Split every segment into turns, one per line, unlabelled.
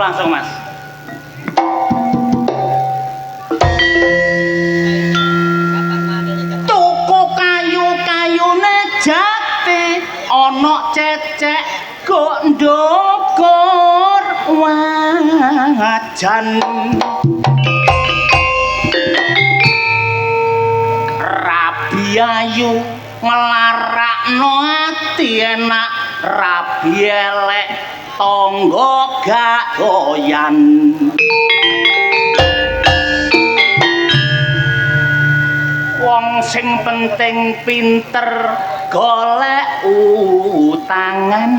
Langsung Mas. Tuku kayu-kayune jati ana cecek kok ndukur wajan. Rabi ayu nglarakno ati enak, rabi elek tangga gak goyan. Wong sing penting pinter golek utangan.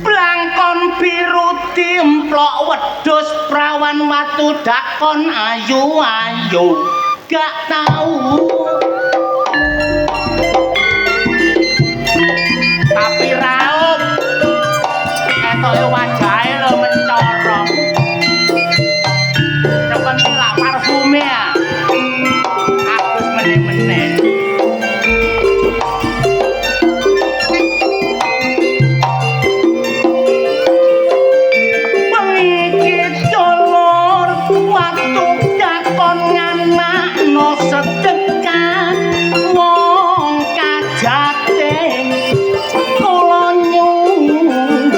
Blangkon biru timplok wedhus prawan watu dakon ayu-ayu gak tau. Tapi raup ketoke wajahe lho mencorong. Coba lak parfume ya. Agus meneh-meneh. Sedekah wong kajating kula nyuwun.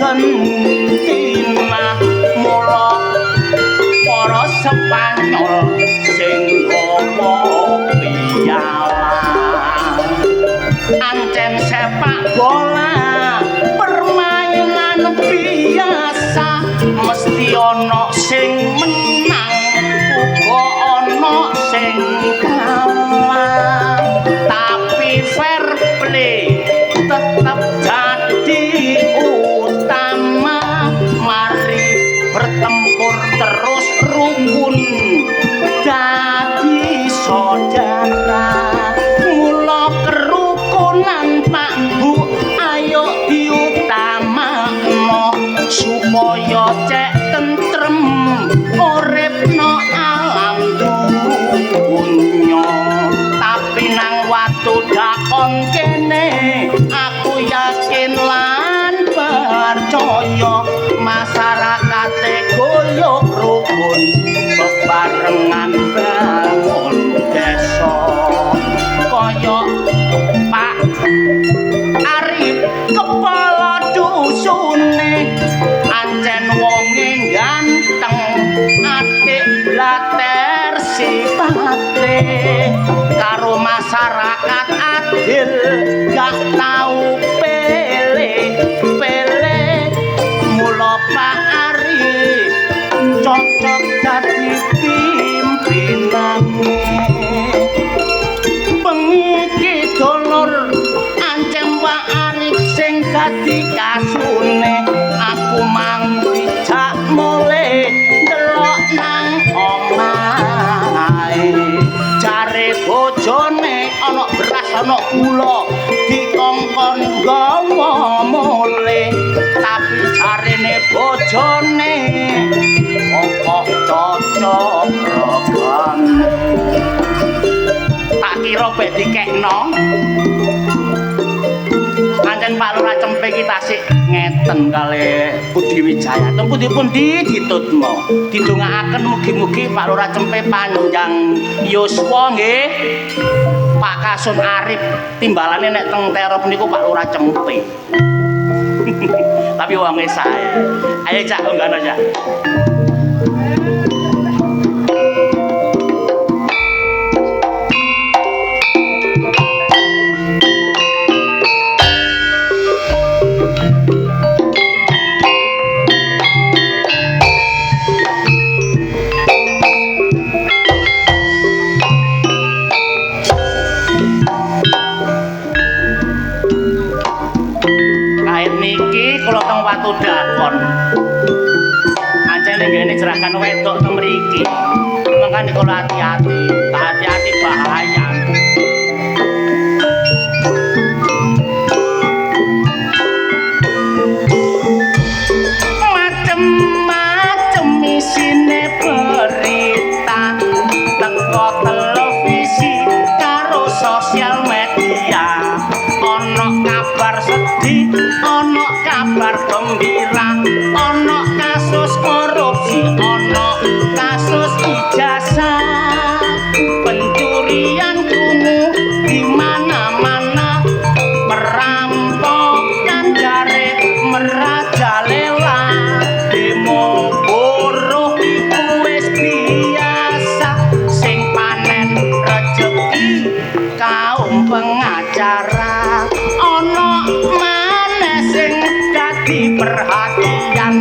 Argentina mula para Spanyol sing nggawa piala. Ancen sepak bola permainan biasa, mesti ana sing menang uga ana sing kalah, tapi fair play tetap jadi utama. Mari bertempur terus rukun dadi saudara. Mula kerukunan Pak Bu ayo diutamakno supaya cek tentrem uripno alam dunya. Tapi nang watu dakon kene aku yakin lan percaya masyarakate guyub rukun bebarengan bangun desa kaya Pak Arif kepala dusune ancen wonge ganteng atik blater sipate karo masyarakat adil gak tau pele mula Pak Arif cocok dadi pimpinane bengi dolor ancen Pak Arif sing dadi kasune aku mang dijak mule ndelok nang omahe jare bojone ana beras ana gula dikongkon gawa mule tapi jarene bojone pokok cocok rogan tak kira bek dikekno ancen Pak Lurah Cempe iki tasik ngeten kali Budi Wijaya teng pundi-pundi ditutmo didongaaken mugi-mugi Pak Lurah Cempe panjang yuswa nggih Pak Kasun Arif timbalane nek teng terop niku Pak Lurah Cempe tapi wonge saya ayo cak ngono cak Watu dakon ancen ngene jerakan wedok teng mriki mangkane kula hati-hati bahaya macem-macem isine berita teko televisi karo sosial media ana kabar sedih ana kabar gembira ana kasus korupsi ana kasus ijazah pencurian kumuh di mana-mana perampokan jare merajalela demo buruh iku wis biasa sing panen rejeki kaum pengacara ana sing dadi perhatian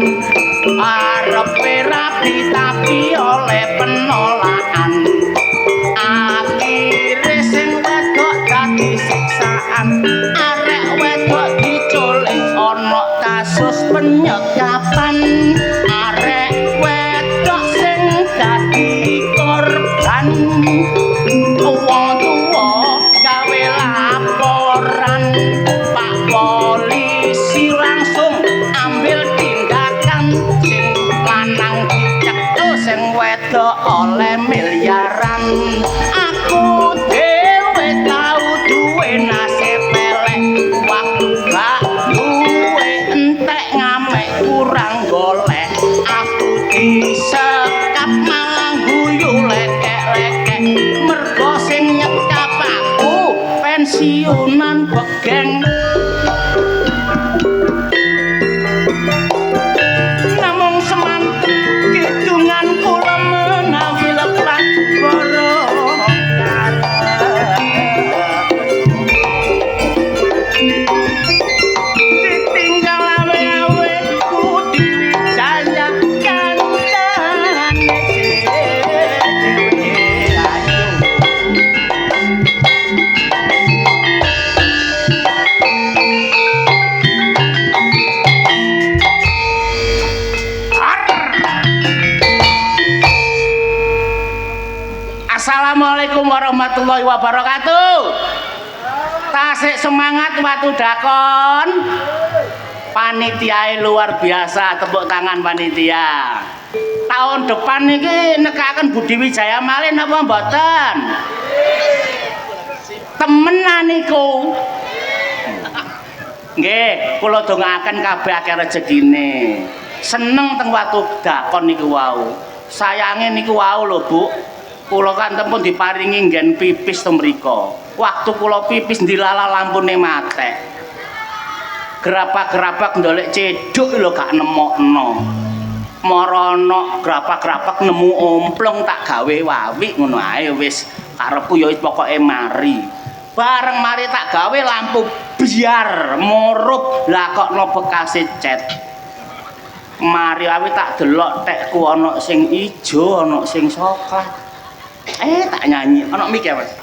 arepe rapi tapi oleh penolakan akhire sing wedok dadi siksaan arek wedok diculik ana kasus penyekapan arek wedok sing dadi korban wong tuwa gawe laporan Pak polisi langsung ambil tindakan sing lanang dicekuk sing wedok oleh miliaran aku dhewe tau duwe nasib elek waktu gak duwe entek ngamek kurang golek aku disekap malah guyu lekek-lekek mergo sing nyekap aku pensiunan begeng Assalamualaikum warahmatullahi wabarakatuh. Tasik semangat watu dakon. Panitia luar biasa, tepuk tangan panitia. Tahun depan niki nekaken Budi Wijaya malih napa mboten? Temenan niku. Nggih, kula dongaaken kabeh akeh rejekine. seneng teng watu dakon niku wau. Sayange niku wau lho, Bu. Kula kan tempun diparingi nggen pipis teng mriku. Waktu kula pipis dilala lampune matek. Gerabak-gerabak ndolek cedhuk lho gak nemokno. Marono grapak-grapak nemu omplong tak gawe wawik ngono ae wis karepku ya wis pokoke mari. Bareng mari tak gawe lampu biar murup lah kok no bekase cet. Mari awi tak delok tekku ana sing ijo, ana sing coklat. Tak nyanyi, ana mik ya, Mas.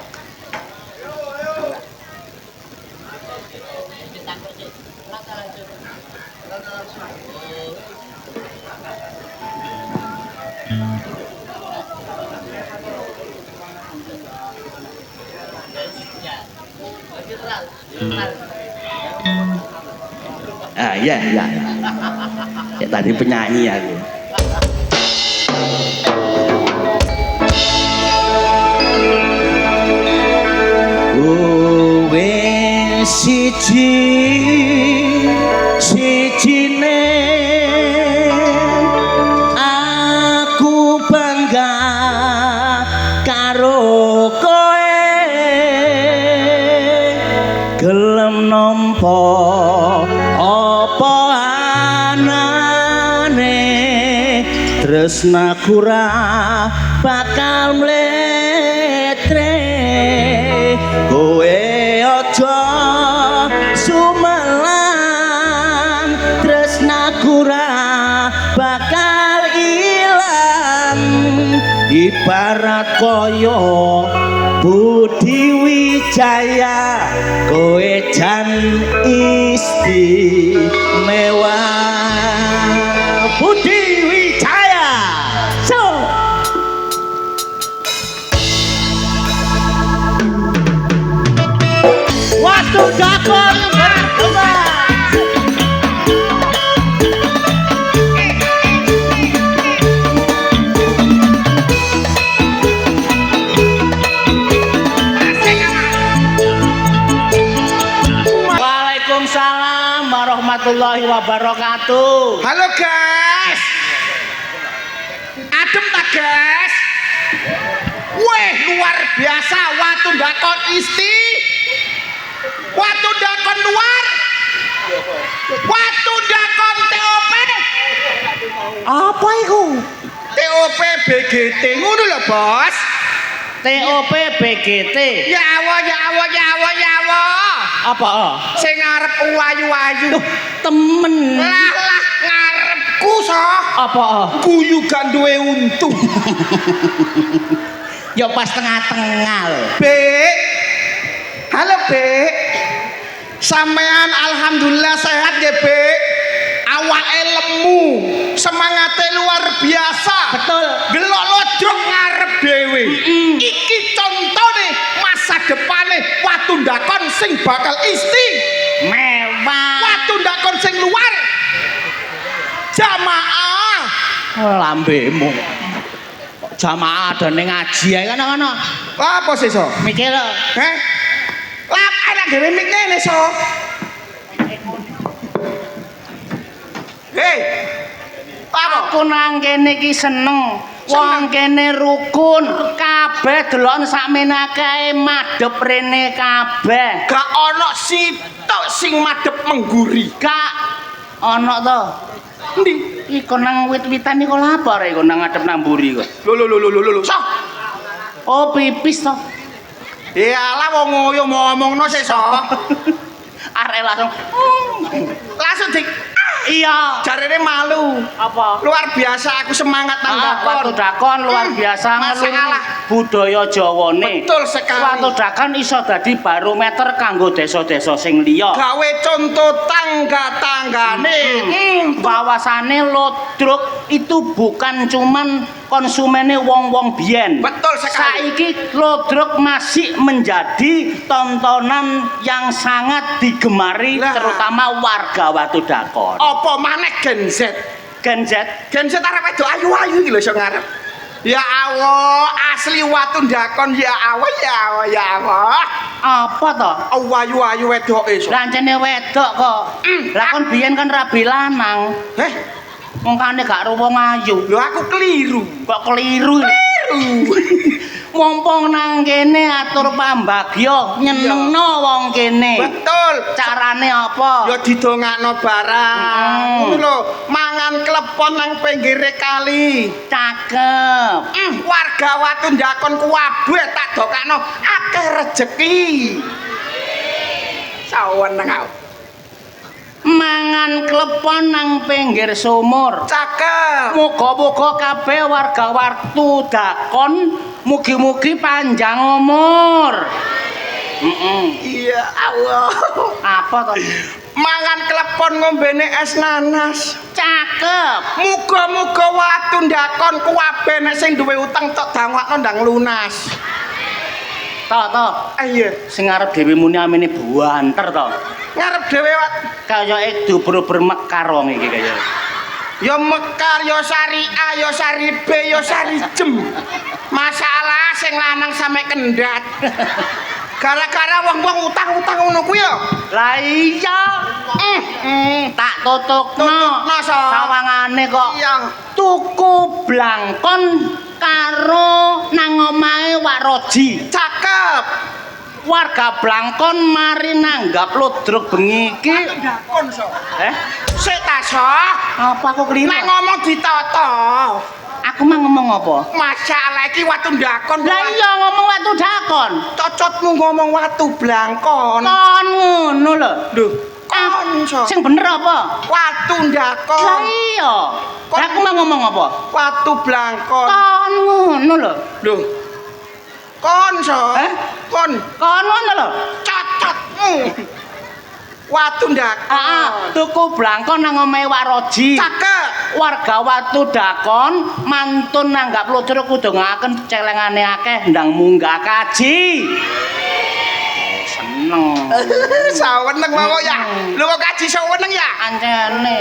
Iya. Ya tadi penyanyi aku. Kowe sijine aku bangga karo kowe gelem nampa apa anane tresnaku ra bakal mletre kowe aja sumelan tresnaku ra bakal ilang ibarat kaya Budi Wijaya kowe jan istimewa Budi Wijaya so waktu dakon berkembang. Waalaikumsalam warahmatullahi wabarakatuh.
Halo guys, adem tak guys? Weh luar biasa watu dakon isti, watu dakon luar, watu dakon TOP.
Apa iku?
TOP BGT ngono lho bos.
TOP BGT.
Ya Allah.
Apa?
Sing ngarep wayu-wayu.
Temen.
Lah ngarepku so.
Apa?
Guyu gak duwe untung.
Ya pas tengah-tengah lho.
Bek. Halo Bek. Sampean alhamdulillah sehat ya Bek. Awake lemu, semangate luar biasa.
Betul.
Gelok lodrok ngarep dhewe. Iki contone masa depane watu ndakon sing bakal isti.
Mewah.
Watu ndakon sing luar. Jamaah.
Lambemu. Jamaah adane ngaji ae kana-kana.
Lah apa sih so?
Mikir lho.
Lah enak dhewe mik ngene so. Hei.
Aku nang kene iki seneng. Wong kene rukun, kabeh delok sakmenake madhep rene kabeh.
Gak ana sitok sing madhep mengguri.
Gak ana to.
Endi?
Iku nang wit-witan iku lapor iku nang ngadep nang mburi kok.
Lho. So.
Oh, pipis to.
Ya lah wong ngoyo ngomongno sik so.
Arek langsung.
Langsung dik.
Iya.
Jarene malu.
Apa?
Luar biasa aku semangat nang
Watu dakon luar biasa ngeluri
masalah.
budaya Jawane.
Betul sekali.
Watu dakon iso dadi barometer kanggo desa-desa sing liya.
Gawe contoh tangga-tanggane.
Bahwasane lodruk itu bukan cuman konsumennya wong-wong biyen.
Betul sekali.
Saiki lodruk masih menjadi tontonan yang sangat digemari
Lah.
terutama warga Watu Dakon.
Apa maneh Gen Z?
Gen Z
Gen Z arep wedok ayu-ayu iki lho iso ngarep. Ya Allah, asli Watu Dakon ya Allah.
apa to?
Ayu-ayu wedoke iso.
Lancene wedok kok. Lah kon biyen kan rabi lanang. Mongkane gak ro wong ayu.
Lho aku keliru.
Kok keliru? Mumpung nang kene atur pambagya nyenengno wong kene.
Betul.
Carane apa?
Ya didongakno barang. Ngono lho, mangan klepon nang pinggire kali.
Cakep.
Warga Watundakon kuwabe tak dokakno akeh rejeki. Saweneng aku.
Mangan klepon nang pinggir sumur.
Cakep.
Muga-muga kabeh warga Watundakon mugi-mugi panjang umur.
Iya Allah.
Apa to?
Mangan klepon ngombene es nanas.
Cakep.
Muga-muga Watundakon kuwabe nek sing duwe utang tok dangakno ndang lunas.
To.
Iya,
Sing arep dhewe muni amene buanter to.
ngarep dhewe
Kayake dubur-ubur mekar wong iki kaya.
ya mekar ya syariah ya syaribe ya syarijem. Masalah sing lanang sampe kendhat. Gara-gara wong-wong utang-utang ngono kuwi ya.
Lah iya. Tak tutukno.
Tutukno, So.
Sawangane kok
Iya.
tuku blangkon karo nang omahe Wak Roji.
Cakep.
Warga blangkon mari nanggap ludruk bengi iki.
Watundakon so. Sik ta so.
Apa kok keliru?
Nek ngomong ditata.
Aku mah ngomong apa?
Masalah iki Watundakon.
Lah iya ngomong Watundakon.
Cocotmu ngomong watu blangkon.
Kon ngono lho.
Lho, kon so.
Sing bener apa?
Watundakon.
Lah iya. Lah aku mah ngomong apa?
Watu blangkon.
Kon ngono lho.
Lho. Kon so. Kon
Kon ngono lho.
cocotmu. Watundakon.
Tuku blangkon nang omahe Wak Roji.
Cakep.
Warga Watundakon mantun nanggap ludruk kudu ngaken celengane akeh ndang munggah kaji. Seneng.
Saweneng wae ya. Lho kok kaji saweneng ya?
Ancene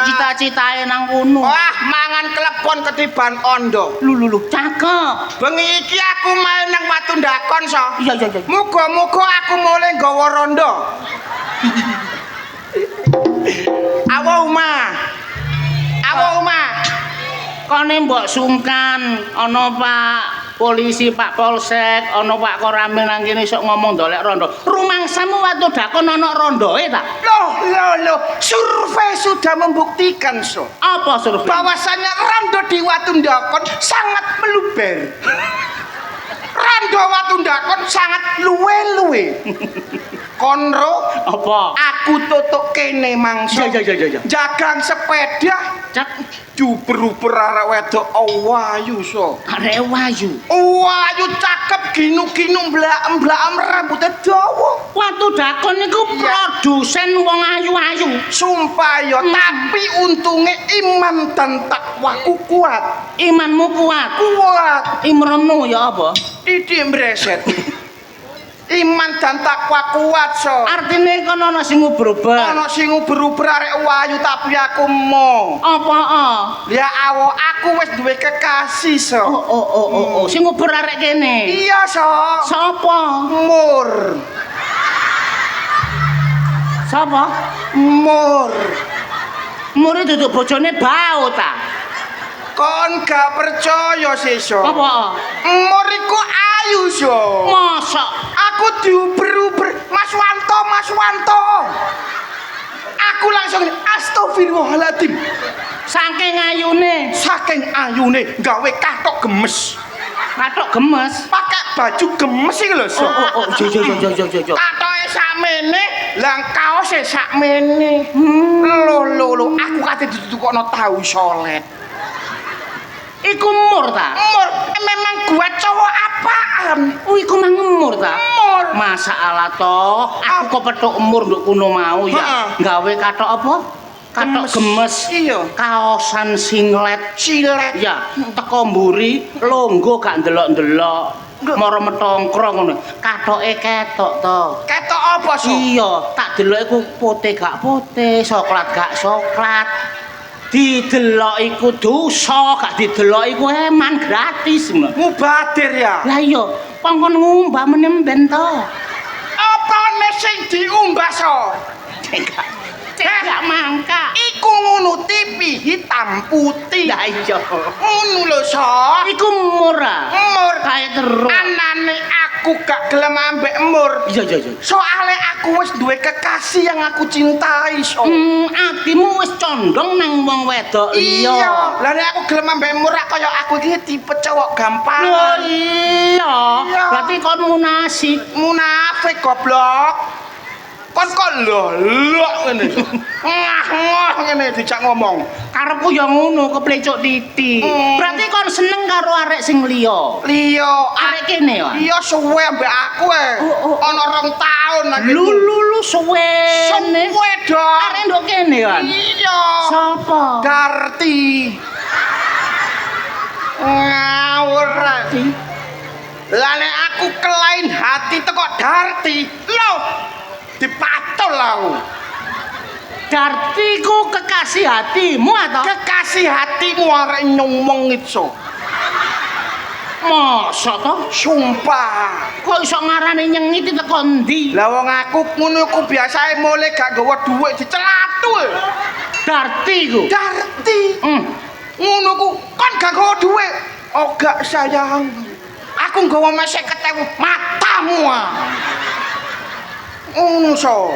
cita-citae nang kono.
Wah, mangan klepon ketiban ondo.
Lho cakep.
Bengi iki aku main nang Watundakon so.
Iya.
Muga-muga aku mulai nggawa rondo. Awo Uma.
Kone mbok sungkan ana Pak Polisi, Pak Polsek, ana Pak Koramil nang kene sok ngomong dolek rondo. Rumangsamu Watundakon ana rondoe ta?
Loh, survei sudah membuktikan so.
Apa survei?
Bahwasanya rondo di Watundakon sangat meluber. Rondo Watundakon sangat luwe-luwe. Konro,
Apa?
aku tutuk kene mangsa.
Iya.
Jagang sepeda,
Cak
juber-uber arek wedok awayu so.
arek wayu.
Awayu cakep ginu-ginu mblaem-mblaem rambutnya dawa.
Watundakon niku produsen wong ayu-ayu.
Sumpah ya, tapi untungnya iman dan takwaku kuat.
Imanmu kuat.
Kuat.
Imronmu ya apa?
Didik mbreset. Iman dan takwa kuat so.
Artine kono ana sing ubur-ubur.
Ana sing uber-uber arek wayu tapi aku mo.
Apa?
Ya awo aku wis duwe kekasih so.
Oh. Sing ubur arek kene.
Iya so.
Sapa?
Mur.
Sapa?
Mur.
Murid duduk bojone bau ta.
Kon gak percaya sih so.
Apa?
Mur iku ayu so.
Mosok
Aku diuber-uber Mas Wanto. Aku langsung astagfirullahaladzim.
saking ayune,
Saking ayune gawe katok gemes.
katok gemes.
Pakai baju gemes iki lho so.
Jo.
Katoke sakmene, lang kaose sakmene. Lho, aku kate ditutukno tahu solet.
Iku mur ta?
Mur, memang gua cowok apaan?
Iku mang mur ta?
Mur.
Masalah toh, aku kepethuk mur nduk kuno mau ya. Gawe katok apa? Katok gemes.
Iya.
Kaosan singlet.
Cilet.
Ya, teko mburi, longgo gak ndelok-ndelok. Mara metongkrong ngono. Katoke ketok to.
Ketok apa so?
Iya, tak delok iku putih gak putih, coklat gak coklat. Didelok iku dosa, gak didelok iku eman gratis.
Mubadir ya.
Lah iya, pangkon ngumbah menemben to.
Apa sing diumbah so?
Cek gak mangka.
Iki iku ngono TV hitam putih.
Lah iya.
Ngono lho, So.
Iku murah.
Mur
Kae terus.
anane aku gak gelem ambek mur.
Iya iya iya.
Soale aku wis duwe kekasih yang aku cintai, So.
Atimu wis condong nang wong wedok
Iya.
liya.
Lah nek aku gelem ambek mur kaya aku iki tipe cowok gampang.
Lho iya.
Iya.
Berarti kon munasik.
Munafik goblok. Kon kok lho ngene. Ngah ngene dijak ngomong.
Karepku ya ngono keplecuk titik. Berarti kon seneng karo arek sing liya.
Liya,
Arek kene ya.
iya suwe ambek aku
Oh.
Ana 2 tahun lagi.
Lu suwe.
Suwe dong.
Arek ndok kene kan.
Iya.
Sapa?
Darti. Ngawur. Lah nek aku kelain hati teko Darti, lho dipatul aku.
Darti ku kekasih hatimu atau?
Kekasih hatimu arek nyomong itu.
Masa to?
Sumpah.
Kok iso ngarani nyengit teko ndi?
Lah wong aku ngono ku biasae mulai gak nggawa dhuwit dicelatu.
Darti ku.
Darti.
Hmm.
Ngono ku kon gak nggawa dhuwit. Oh gak sayang. Aku nggawa mesek 50.000 matamu. Ngono so.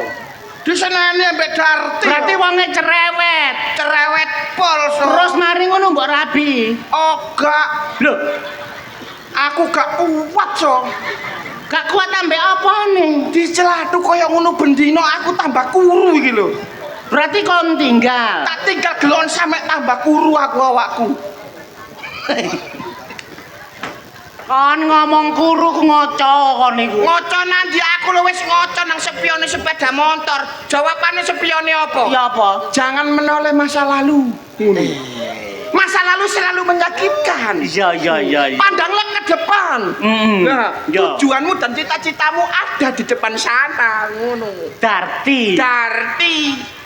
Diseneni ambek Darti.
Berarti wonge cerewet.
cerewet pol so.
Terus mari ngono mbok rabi.
Oh gak.
Lho,
Aku gak kuat so.
gak kuat ambek apane?
Dicelatu kaya ngono bendino aku tambah kuru iki lho.
Berarti kon tinggal.
Tak tinggal gelon sampe tambah kuru aku awakku.
Kon ngomong kuru ku ngoco kon iku.
Ngoco nanti aku lho wis ngoco nang spione sepeda motor. Jawabane spione apa?
Ya apa?
Jangan menoleh masa lalu. Masa lalu selalu menyakitkan.
Iya.
Pandanglah ke depan. Nah,
Ya.
tujuanmu dan cita-citamu ada di depan sana. Ngono.
Darti.
Darti.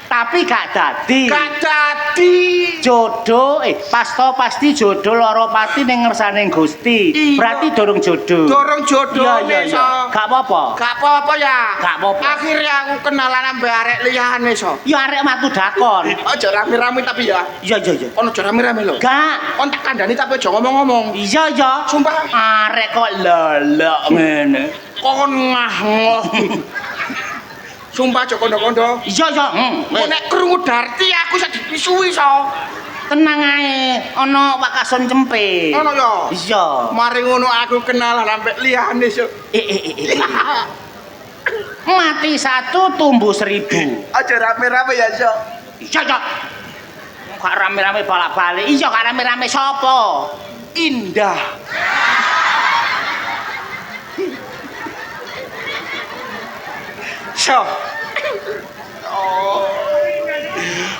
Tapi gak dadi.
Gak dadi.
Jodoh, pasti jodoh loro pati ning ngersane Gusti.
Iya.
Berarti dorong jodoh.
Dorong jodoh
Iya.
so.
Gak apa-apa.
Gak apa-apa ya.
Gak apa-apa.
Akhirnya aku kenalan ambek arek liyane so.
Ya arek matu dakon.
Aja rame-rame tapi ya.
Iya.
Ono aja rame-rame lho.
Gak.
Kon tak kandhani tapi aja ngomong-ngomong.
Iya.
Sumpah.
Arek kok lelek ngene.
Kon ngah-ngoh. Sumpah aja kondo-kondo.
Iya.
Kok nek krungu Darti aku iso dipisui so.
Tenang ae, ana wakason cempe.
Ono ya.
Iya.
Mari ngono aku kenalan ambek liyane so.
Mati 1 tumbuh 1000.
Aja rame-rame ya so.
Iya. Gak rame-rame balak-balik. Iya, gak rame-rame sapa?
Indah. So. Oh.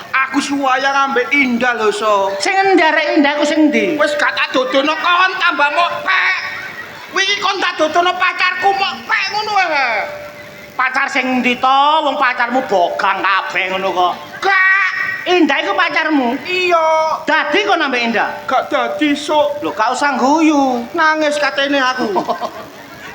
Aku suwayang ambek Indah lho so.
Sing ndarek indah ku sing ndi?
Wis gak tak dodono kon tambah mopek. Wingi kon tak dodono pacarku mopek ngono wae.
Pacar sing ndi to? Wong pacarmu bogang kabeh ngono kok.
Gak.
Indah iku pacarmu.
Iya.
Dadi kok nambah Indah.
Gak dadi sok.
Lho, gak usah guyu.
Nangis katene aku.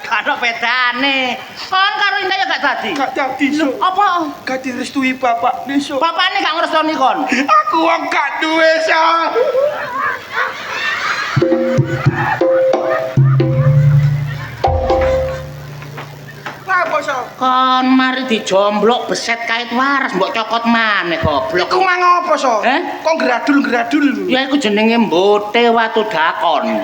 Gak ada bedane. Kon karo Indah ya gak dadi.
Gak dadi sok.
Apa?
Gak direstui bapak besok.
Bapakne gak ngrestoni kon.
Aku wong gak duwe sok. Apa sok?
Kon mari dijomblok beset kait waras mbok cokot maneh goblok.
Iku mang apa sok?
Eh?
Kok gradul-gradul.
Ya iku jenenge mbote watu dakon.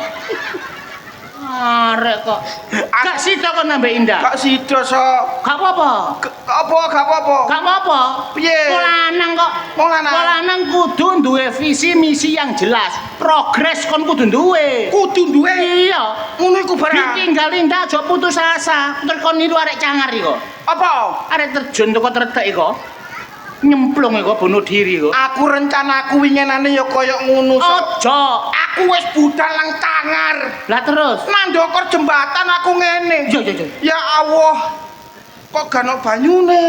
Arek kok. Gak sida kok nambah Indah.
Gak sida sok.
Gak apa-apa.
Gak apa-apa.
Gak apa-apa.
Piye?
Wong lanang kok.
Wong lanang.
Wong lanang kudu duwe visi misi yang jelas. Progres kon kudu duwe.
Kudu duwe.
Iya.
Ngono iku barang.
Ditinggal Indah aja putus asa. Terus kon niru arek cangar iku.
Apa?
Arek terjun teko tretek iku. Nyemplung iku bunuh diri iku.
Aku rencanaku winginane ya kaya ngono sok.
Ojo.
Aku wis budal nang cangar.
Lah terus.
Nang ndokor jembatan aku ngene.
Iya.
Ya Allah. Kok gak ono banyune?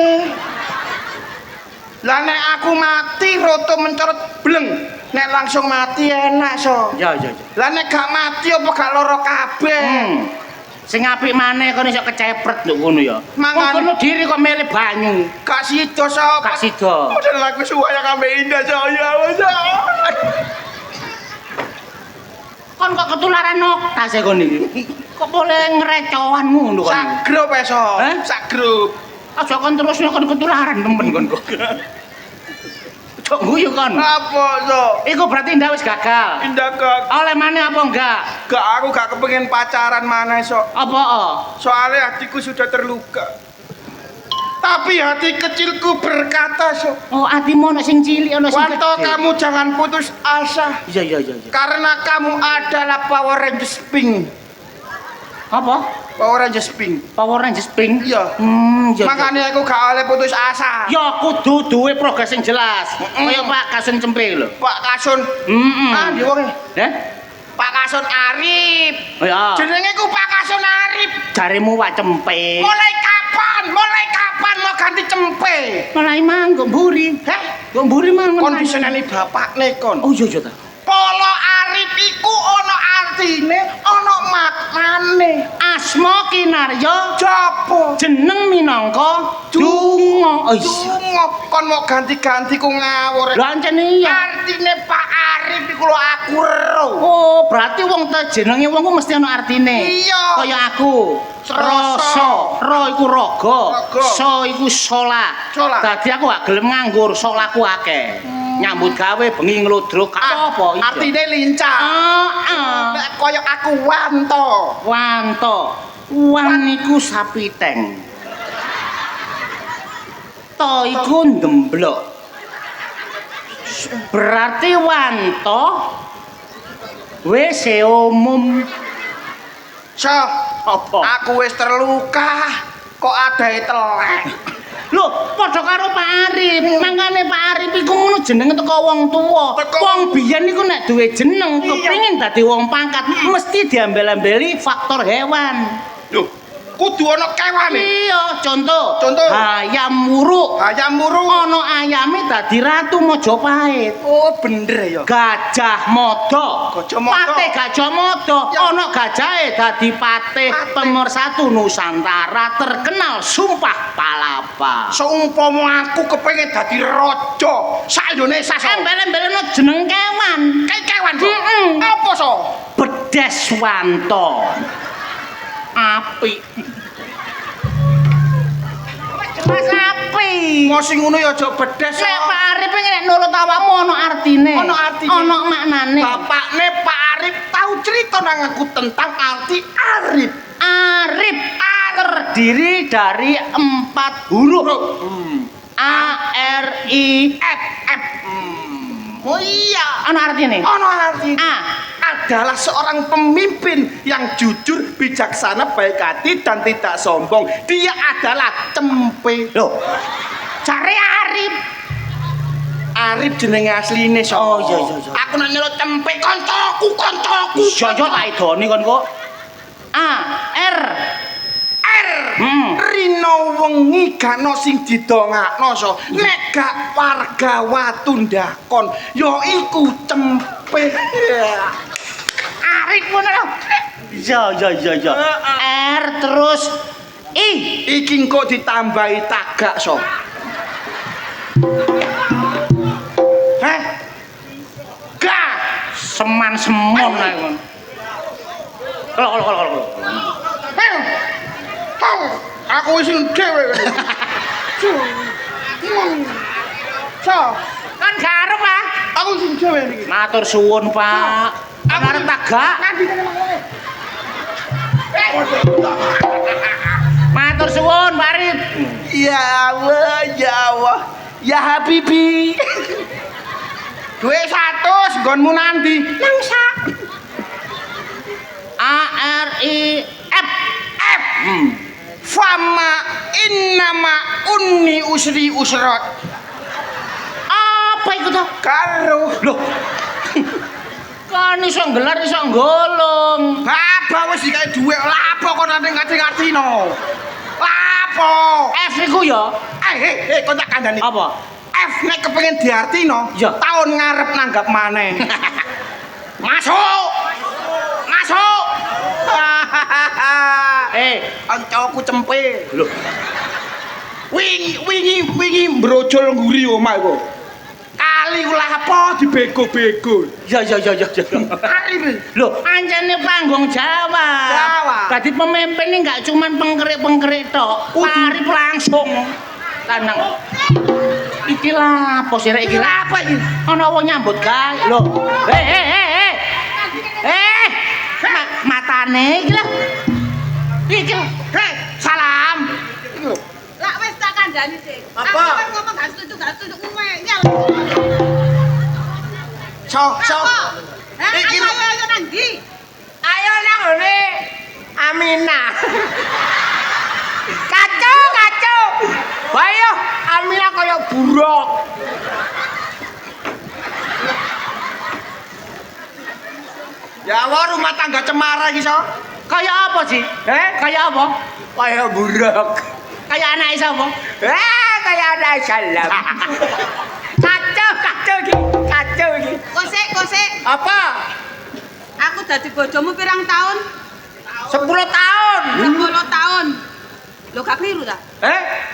Lah nek aku mati roto mencorot bleng. Nek langsung mati enak so.
Ya.
Lah nek gak mati apa gak loro kabeh?
Sing apik maneh kon iso kecepret lho ngono ya.
Mangan.
Kono diri kok milih banyu.
Gak sida sapa.
Gak sida.
Udah lagu suaya kambe indah saya.
Kon kok ketularan noktas e kon iki. Kok boleh ngerecoan ngono kon.
Sak grup eso.
Hah?
Sak grup.
Aja kon terus kon ketularan temen kon kok. Cok guyu kon.
Apa so?
Iku berarti ndak wis gagal.
Indah gak.
Oleh maneh apa enggak?
Gak aku gak kepengen pacaran mana so.
Apa?
Soalnya hatiku sudah terluka. Tapi hati kecilku berkata so.
Oh, atimu ana sing cilik ana sing
Wanto
gede.
kamu jangan putus asa.
Iya.
Karena kamu adalah Power Rangers Pink.
Apa?
Power Rangers Pink.
Power Rangers Pink?
Iya.
Iya.
Makanya aku gak oleh putus asa.
Ya kudu duwe progres sing jelas. Kaya Pak Kasun Cempe lho.
Pak Kasun. Ah, di wonge.
Eh?
Pak Kasun Arif.
Oh ya.
Jenenge ku Pak Kasun Arif.
Jarimu Pak Cempe.
Mulai kapan mau ganti cempe?
Mulai manggo mburi.
Heh,
Kok mburi manggon.
kon diseneni bapakne kon.
Oh iya ta.
Polo Arif iku ana artine, ana maknane.
Asma Kinarya,
Jopo?
jeneng minangka Dungo. Oh iya.
Dungo kon mau ganti-ganti ku ngawur.
Lha ancen iya.
Artine Pak Arif iku lho aku ero.
Oh, berarti wong ta jenenge wong ku mesti ana artine.
Iya.
Kaya aku. Rasa, ro iku raga,
Raga.
so iku sola.
Sola.
Dadi aku gak gelem nganggur, solaku akeh. Nyambut gawe bengi ngludruk gak apa-apa iya.
Artine lincah.
Heeh.
Nek kaya aku wanto.
Wanto. Wan iku sapi teng. To iku ndemblok. Berarti wanto wis umum.
So,
Apa?
aku wis terluka. Kok adae telek.
Lho, padha karo Pak Arif. Mangkane Pak Arif iku ngono jenenge teko wong tuwa.
Teko
Wong biyen iku nek duwe jeneng
Iya.
kepengin dadi wong pangkat mesti diambel-ambeli faktor hewan.
Lho, kudu ana kewane.
Iya, contoh.
Contoh.
Ayam wuruk.
Ayam muru.
Ana ayame dadi ratu Majapahit.
Oh, bener ya.
Gajah Mada.
Gajah Mada.
Pate Gajah Mada.
Ya.
Ana gajahe dadi patih
Patih.
pemersatu Nusantara terkenal Sumpah Palapa.
Seumpama aku kepengin dadi raja sak Indonesia so.
Embel-embelno jeneng kewan.
Kewan so.
Heeh.
Apa so?
Bedeswanto. Apik. Jelas apik.
Mau sing ngono ya aja bedes so.
Nek Pak Arif nek nurut awakmu ana artine.
Ana artine.
Ana maknane.
Bapakne Pak Arif tahu cerita nang aku tentang arti Arif.
Arif terdiri dari 4 huruf. A R I
F. Oh iya.
Ana artine.
Ono arti.
A
Adalah seorang pemimpin yang jujur, bijaksana, baik hati dan tidak sombong. Dia adalah cempe.
Loh. Cari Arif.
Arif jenenge asline so.
Oh, iya.
Aku nak nyelot cempe koncoku.
Iya tak idoni kon kok. A R
R. Rino wengi gak ono sing didongakno so. Nek gak warga watundakon ya iku cempe.
Arif ngono lho. Iya. R terus I.
Iki kok ditambahi tagak so. Heh. Ga.
Seman-semon ae kon. Kalau.
Heh. Aku wis dhewe. So,
Kan gak arep, Pak.
aku sing dhewe iki.
Matur suwun, Pak. Aku arep tagak. Matur suwun, Pak Arif.
Ya Allah, ya Allah. Ya Habibi. Duwe 100 nggonmu nanti. Nang sak.
A R I F.
F. Fama innama unni usri usrat.
Apa iku to?
Karo.
Loh. Kan iso nggelar iso nggolong.
Apa wis dikae dhuwit lapo kok nanti ngerti-ngertino. Lapo?
F iku ya.
Kok tak kandhani.
Apa?
F nek kepengin diartino,
Ya.
tahun ngarep nanggap maneh. Masuk. aku cempe.
Lho,
Wingi brojol ngguri omah iku. Kali ulah apa dibego-bego.
ya.
Kali iki.
Lho, anjane panggung Jawa.
Jawa.
Dadi pemimpin ini enggak cuman pengkerik-pengkerik tok, parip langsung. Lanang. Iki lah apa sih rek iki?
Apa iki?
Ana wong nyambut gawe. Lho. Matane iki lho. Iki lho.
Hei, salam. Iki lho.
Lah wis tak kandhani sih.
Apa?
Aku kan ngomong gak setuju ngeyel.
Sok. Iki lho.
Ayo nang ndi?
Ayo nang ngene Aminah. Kacau. Bayo Aminah kaya buruk. Ya wah rumah tangga cemara iki so.
Kayak apa sih? Kayak apa?
Kaya buruk.
Kayak anak sapa?
Kaya ada salam. Kacau iki.
Kosek.
Apa?
Aku dadi bojomu pirang tahun?
10 tahun.
10 tahun. Lho gak kliru ta?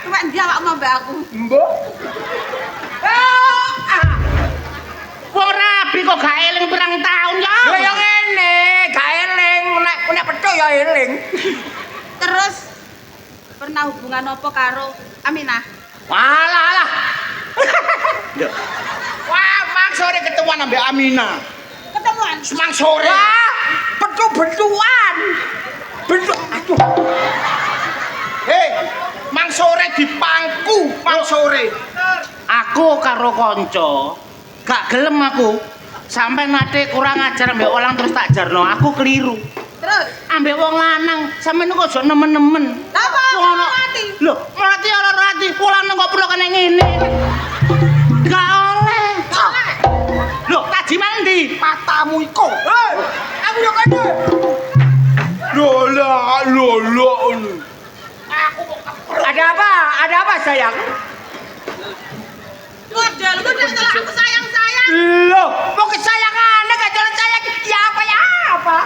Kuwi ndi awakmu mbak aku?
Mbok.
Wong rabi kok gak eling pirang tahun ya?
Lha yo ngene, gak eling, nek petuk ya eling.
Terus pernah hubungan apa karo Aminah?
Alah. Wah, mang sore ketemuan ambek Aminah.
Ketemuan.
Semang sore. Wah, betu-betuan. Aduh. Hei, mang sore di pangku, mang sore.
Aku karo kanca gak gelem aku. Sampai nate kurang ajar ambek orang terus tak jarno, aku keliru.
Terus
Ambek wong lanang, sampeyan kok aja nemen-nemen.
apa?
Ngono.
Mati.
Lho, mati ora rati, pulang kok perlu kena ngene. Gak oleh. Lho, taji mandi.
Matamu iko. Hei, aku yo kene. Lola. Ada apa sayang?
Model nyelak aku sayang.
Loh, mau kesayangan gak jalan sayang. Ya apa?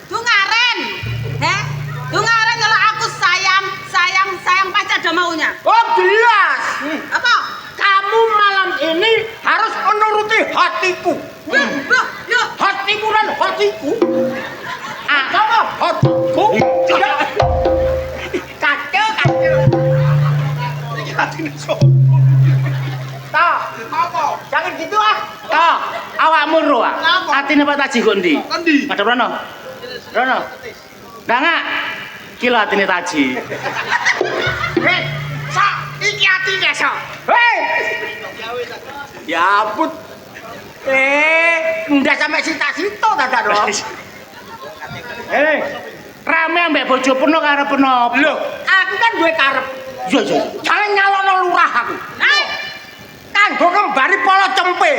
Dungaren nyelak aku sayang pasti ada maunya.
Oh jelas.
Apa?
Kamu malam ini harus menuruti hatiku.
Yo.
Hatimu dan hatiku. Apa? Hatiku. Kacau. Ini hatinya Tak, apa? Jangan gitu ah.
Toh, awakmu ro ah.
Kenapa?
Atine Pak Taji kok ndi?
Endi?
Madhep rono. Rono. Ndangak. Ki lho atine Taji.
Hei, Sok, iki atine Sok. Hei. Ya ampun. Ndak sampe sita-sita ta dong. Hei,
Rame ambek bojo peno karo penapa?
lho, aku kan duwe karep.
Iya.
Jangan nyalokno lurah aku. Kanggo kembali polo cempe.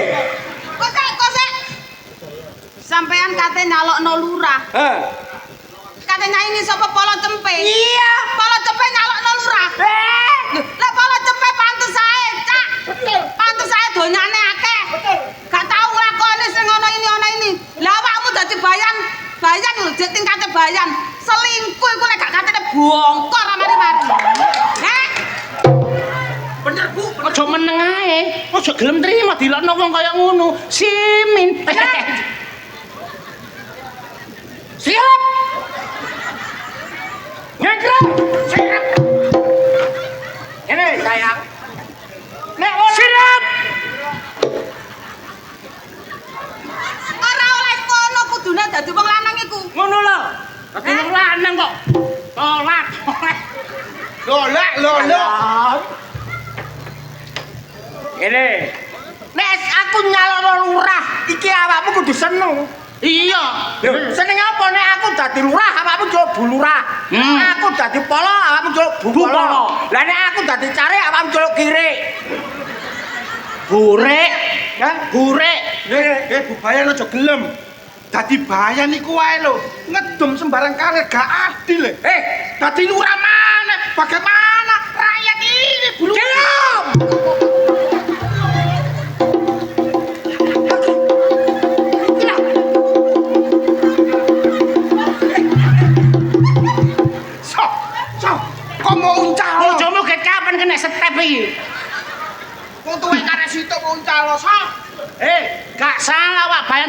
Kosek. Sampean kate nyalokno lurah. Kate nyaini sapa polo cempe?
Iya.
Polo cempe nyalokno lurah. Lek polo cempe pantes ae, Cak. Pantes ae donyane akeh. Gak tau nglakoni sing ana ini. Lah awakmu dadi bayan lho, jek tingkate bayan. Selingkuh iku lek gak katene bongkor mari-mari.
Bener Bu.
Aja meneng ae. Aja gelem trima dilokno wong kaya ngono. Simin.
Siap. Nyegrek. Siap. Ini sayang. Nek siap.
Ora oleh kono kudune dadi wong lanang iku.
Ngono lho. Dadi wong lanang kok. Tolak.
Lolak. Ini. Nek aku nyalokno lurah, iki awakmu kudu seneng.
Iya.
Seneng apa nek aku dadi lurah, awakmu njaluk Bu Lurah. Aku dadi polo, awakmu njaluk Bu
Bu
Polo.
Polo.
Lah nek aku dadi carik, awakmu njaluk kirik.
Burek.
Kan?
Burek.
Bu Bayan aja gelem. Dadi bayan iku wae lho. Ngedum sembarang karir gak adil. Dadi lurah mana? Bagaimana rakyat ini Bu Lurah?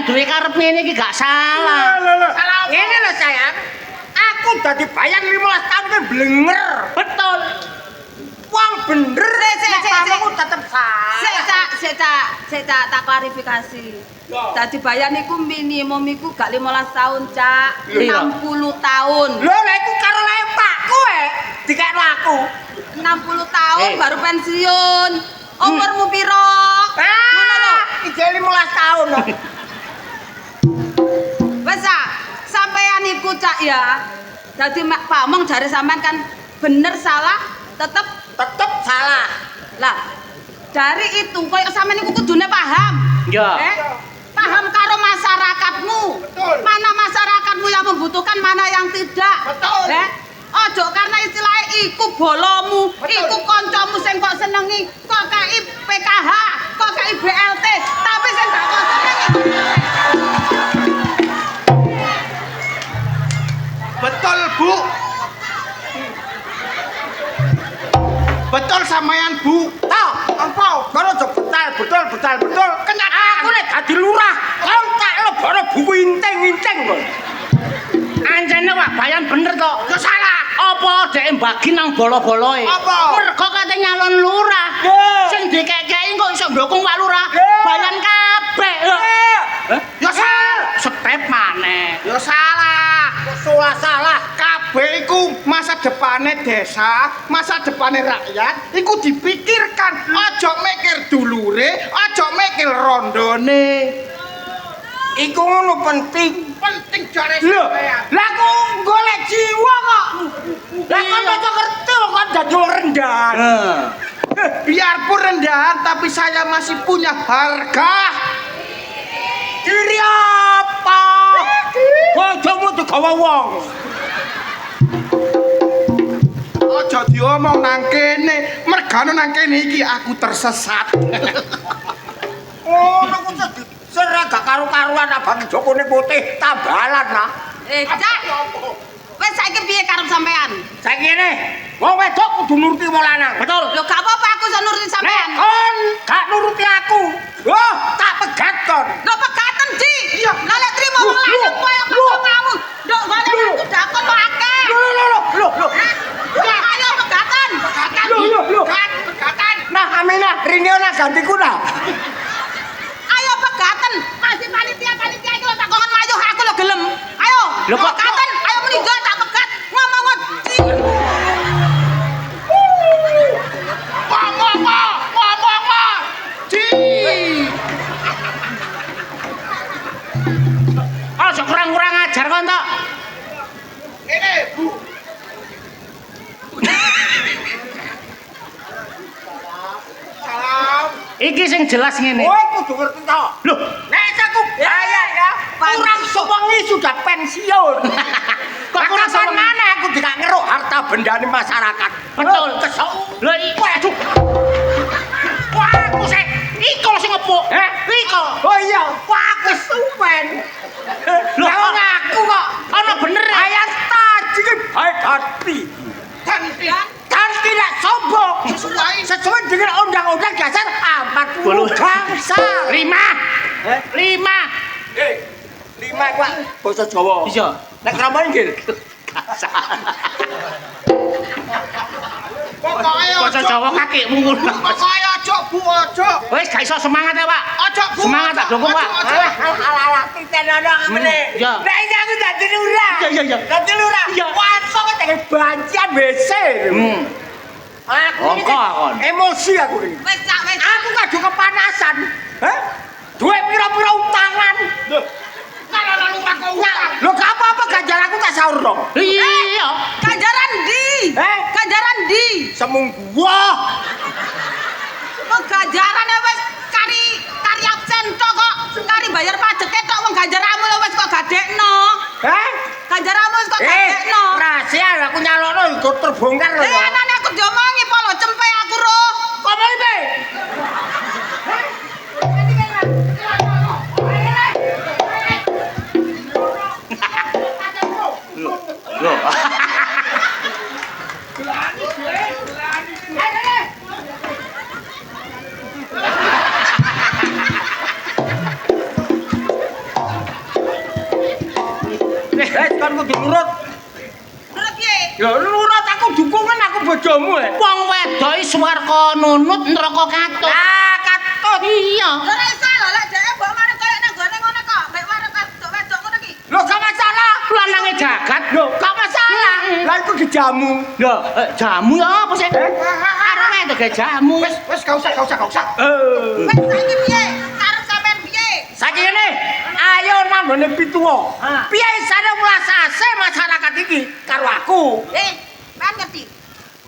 duwe karep ngene iki gak salah.
Salah apa?
Ngene lho sayang. Aku dadi bayan 15 tahun ki blenger.
Betul.
Wong bener
Sik,
aku tetep salah.
Sik, Cak, tak klarifikasi. Dadi bayan iku minimum iku gak 15 tahun, Cak.
Iya.
60 tahun.
Lho lha iku karo lae pakku dikekno aku.
60 tahun
Eh.
baru pensiun. Umurmu piro? Ngono lho.
Ije 15 tahun.
Wes sampean iku Cak ya. Dadi pamong jare sampean kan bener salah tetep
Tetep salah.
lah. Dari itu koyo sampean iku kudune paham.
Ya.
Paham karo masyarakatmu.
Betul.
Mana masyarakatmu yang membutuhkan, mana yang tidak.
Betul.
Ojo karena istilahnya iku bolomu,
Betul.
iku koncomu sing kok senengi, kok KI PKH, kok KI BLT, tapi sing gak kok senengi.
Betul, Bu. Betul sampean, Bu.
Tau, apa? Kono aja betul. Kena aku nek dadi lurah, kon tak lebono buku inting-inting kok.
Anjene wak bayan bener to.
Ya salah.
Apa dhek mbagi nang bolo-boloe?
Apa?
Mergo kate nyalon lurah.
Ya.
Sing dikekeki kok iso ndukung Pak Lurah.
Ya.
Bayan kabeh.
Ya salah.
Step maneh.
Ya salah.
Salah.
Kabeh iku masa depane desa, masa depane rakyat, iku dipikirkan. Aja mikir dulure, aja mikir rondone.
Iku ngono penting.
Penting jare
Lho,
sampean.
lah aku golek jiwa kok. Lah kon
Iya.
kok ngerti kok kon dadi wong rendahan.
Biarpun rendahan, tapi saya masih punya harga.
Diri apa? Bojomu digawa wong.
Aja diomong nang kene, mergane nang kene iki aku tersesat.
Oh, aku serah gak karu-karuan abang jokone putih tambalan nah.
Cak, wes saiki piye karep sampean?
Saiki ngene, wong wedok kudu nuruti wong lanang.
Betul.
Lho gak apa-apa aku iso nuruti
Nek
sampean.
kon gak nuruti aku, oh tak pegat kon.
Lho pegaten, Di.
Iya.
Lah nek trimo wong lanang koyo kamu. Nduk balik aku dakon kok akeh.
Loh.
Ya ayo pegatan.
Loh.
Pegatan.
Nah, Aminah, rini ana gantiku nah.
Ayo pegatan. Masih panitia iki lho tak kongen mayuh aku lho gelem. Ayo.
Lho, kok-
Pegatan, ayo muni go tak pegat. Ngomong Di.
Ngomong. Di.
Aja kurang-kurang ajar kon to.
Ini, Bu. Salam.
Iki sing jelas ngene.
Kowe kudu ngerti to.
Loh,
Nek aku ya, kurang sewengi sudah pensiun.
Kok kurang
kapan
sewengi?
mana aku tidak ngeruk harta bendane masyarakat.
Betul.
Kesel.
Lho iki
Waduh.
wah aku sik iko sing ngepuk. Iko.
Oh iya, wah aku suwen. Lah wong aku kok
Ana bener.
ayat tadi ki baik hati dan tidak sombong sesuai dengan undang-undang dasar 40 bangsa.
5. 5.
Lima kuwi basa Jawa.
Iya.
Nek krama inggil.
Pokoknya
Basa Jawa kakekmu ngono.
Pokoknya ojo, Bu, ojo.
Wis gak iso semangat ya, Pak.
Ojo, Bu.
Semangat tak dukung, Pak.
Alah, kita nono ngene.
Iya.
Nek iki aku dadi lurah.
Iya.
Dadi lurah.
Iya.
Wansok kok jadi bancian WC. Aku ini
Ongko, kon.
emosi aku ini.
Wes Cak, wes.
Aku kadung kepanasan. Hah? Duit pira-pira utangan.
Kalau lalu aku utang.
Lho gak apa-apa ganjar aku tak sahur dong.
Iya.
Ganjaran Di. Ganjaran Di.
Semung gua.
Kok ganjaran ya wes kari absen tok kok. Kari bayar pajak tok wong ganjaramu lho wes kok gadekno.
Hah?
Ganjaramu wis kok gadekno.
Rahasia aku nyalokno ikut terbongkar lho.
Anane aku diomongi polo cempe aku roh.
Apa iki?
Loh.
kon kudu nurut.
Nurut piye?
Ya nurut aku dukungan aku bojomu.
Wong wedok iki swarga nunut neraka katut.
Ah, katut.
Iya.
Lho ora iso lho lek dhek mbok mari koyo nang gone ngono kok. Mek warung wedok ngono ki.
Lho gak masalah.
Lanange jagat.
Lho gak masalah. Lah iku dijamu.
Lho, jamu ya apa sih? Karo wedok jamu.
Wis gak usah.
Wes saiki piye? Karep sampean piye?
Saiki ngene, ayo nang gone pituwa. Piye isane welasase masyarakat iki karo aku?
Kan ngerti.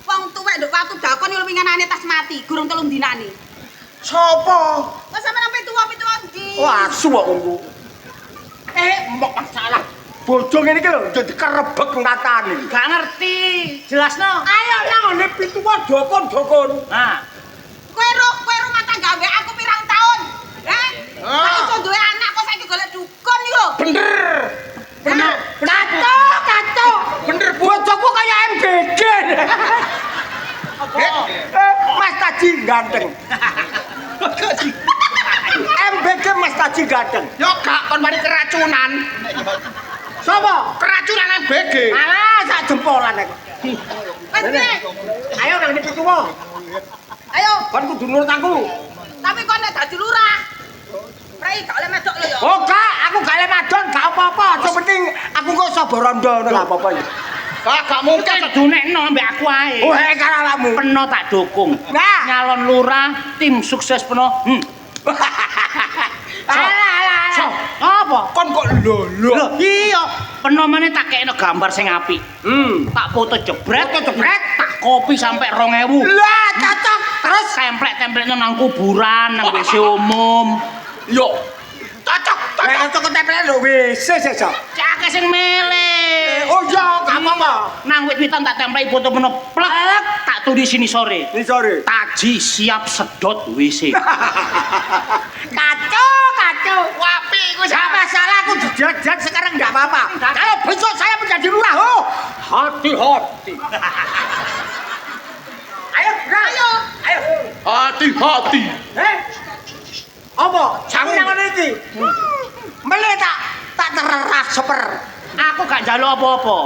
Wong tuwek nduk watu dakon yo winginane tas mati, gurung 3 dinane.
Sopo?
Wes sampean sampe tuwa-tuwa ndi?
Wah, suwek engko. Mbok masalah. Bojo ngene iki lho dadi kerebek natane.
Gak ngerti. Jelasno.
Ayo nang ngene pituwa dokon-dokon.
Nah,
Kowe rumah tangga mbek aku pirang taun? Kok iso duwe anak kok saiki golek dukun yo?
Bener. Kato. Bener bojoku kaya MBG. Mas Taji ganteng. MBG Mas Taji ganteng.
Yo gak kon mari keracunan.
Sapa?
Keracunan MBG.
Alah, sak jempolan aku.
Wes piye?
Ayo nang ngene pituwa.
Ayo,
Kon kudu nurut aku.
tapi kon nek dadi lurah. Prei gak oleh medok lho yo.
Oh, gak, aku gak le madon, gak apa-apa. Sing penting aku kok iso borondo ngono gak apa-apa ya.
gak mungkin kedunekno ambek aku ae.
Oh, karo alamu.
Peno tak dukung.
Nah.
Nyalon lurah, tim sukses peno.
Alah.
Apa?
Kon kok lolo.
Lho, iya. Peno meneh tak kekno gambar sing apik. Tak foto jebret, tak kopi sampai 2000.
Lah, cocok.
Terus templek-templekno nang kuburan, nang WC umum.
Yo. Cocok.
Nek cocok tempel lho wis sesuk.
Cake sing mele.
Oh iya, gak apa-apa.
Nang wit-witan tak templeki foto meno plek, tak tulis sini sore.
Ini sore.
Taji siap sedot WC.
Kacau. Wapi, gak masalah, aku jejak sekarang gak apa-apa. Kalau besok saya menjadi lurah, hati-hati. Ayo.
Hati-hati.
Apa? Jamu nang ngene iki. Mele tak tereras seper.
Aku gak njaluk apa-apa.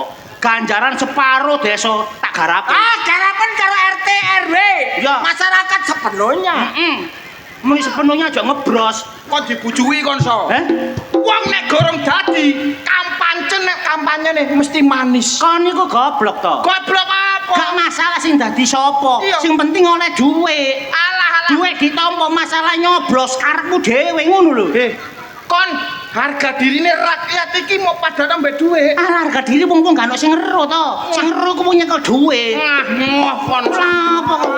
Ganjaran separuh desa tak garapi.
Garapan karo RT RW.
Ya.
Masyarakat sepenuhnya.
Mung sepenuhnya aja ngebros.
Kon dibujui kon so. Wong nek gorong dadi kampanye mesti manis.
Kon niku goblok to.
Goblok apa?
Gak masalah sing dadi sapa.
Iya.
Sing penting oleh dhuwit.
Alah.
Dhuwit ditampa masalah nyoblos karepmu dhewe ngono lho.
Kon harga dirine rakyat iki mau pada nambah duit.
Harga diri wong gak ono sing ngero to. Sing ngero ku nyekel dhuwit.
Kon.
Apa kok?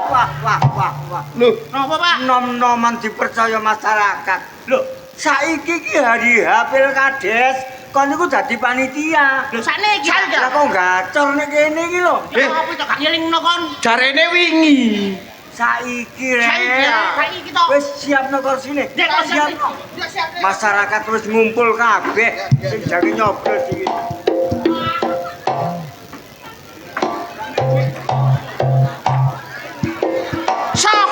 Wah.
Lho,
Napa, Pak?
Nom-noman dipercaya masyarakat.
Lho,
Saiki ki hari Pilkades, kon niku dadi panitia.
lho sakniki
Lah kok gacor nek kene iki lho.
Apa to gak nyelingno kon?
jarene wingi.
Saiki
Saiki to.
wis siapno kursine. Siapno. Masyarakat terus ngumpul kabeh sing jange nyoblos iki.
Sok.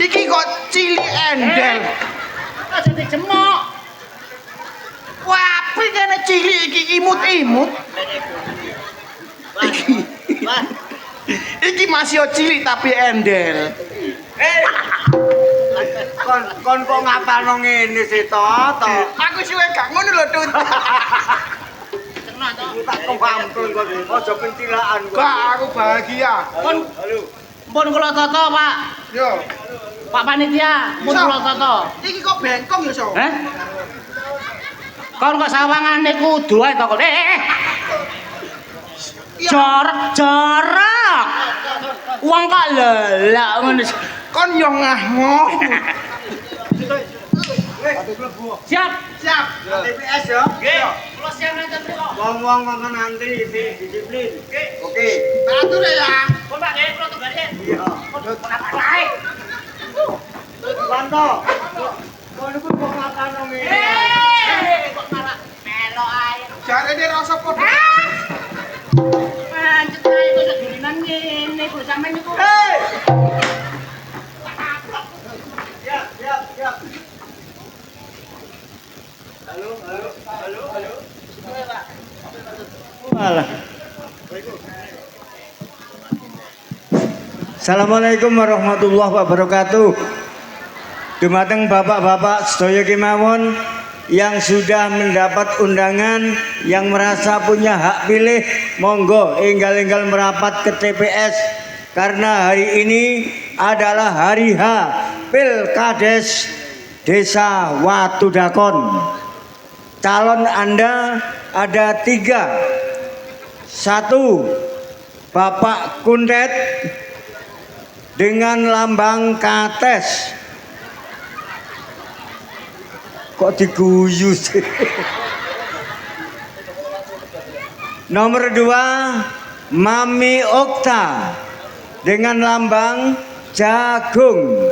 Iki kok cili endel.
Aja dijemok.
Wapi kene cili iki imut-imut. Iki masih cilik tapi endel.
Kon kok ngapalno ngene sih to?
Aku suwe gak ngono lho, Tut.
Kena to.
Tak kewampul kok. Aja pentilaan kok.
Gak, aku bahagia.
Pun pun kula tata, Pak.
Yo.
Pak panitia, pun kula tata.
Iki kok bengkong ya, So?
Kon kok sawangane kudu ae to, Kon. Jarak. Wong kok lelak ngono.
Kon yo ngahmo.
Siap.
Siap.
TPS ya.
Nggih. Kula siap nenten kok.
Wong-wong kok antri disiplin. Oke.
Atur ya.
Kon Pak nggih, kula tunggale.
Iya.
Ae.
Wanto. Kok niku kok ngapalno ngene.
Kok malah melok ae.
Jarene rasa padha.
Pancet ae kok sedurinan ngene kok sampean niku.
Siap. Halo.
Walah. Assalamualaikum warahmatullahi wabarakatuh. Dumateng bapak-bapak sedaya kemawon yang sudah mendapat undangan, yang merasa punya hak pilih, monggo enggal-enggal merapat ke TPS karena hari ini adalah hari H Pilkades Desa Watudakon. Calon Anda ada 3. 1, Bapak Kuntet dengan lambang Kates. Kok diguyu sih? Nomor 2, Mami Okta dengan lambang jagung.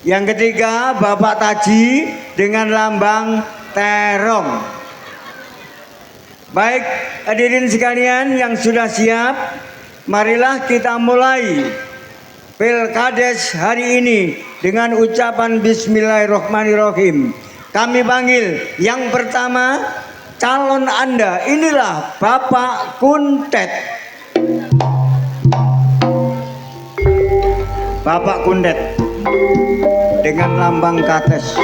Yang ketiga, Bapak Taji dengan lambang terong. Baik, hadirin sekalian yang sudah siap, marilah kita mulai Pilkades hari ini dengan ucapan Bismillahirrahmanirrahim. Kami panggil yang pertama, calon Anda, inilah Bapak Kuntet. Bapak Kuntet dengan lambang Kates.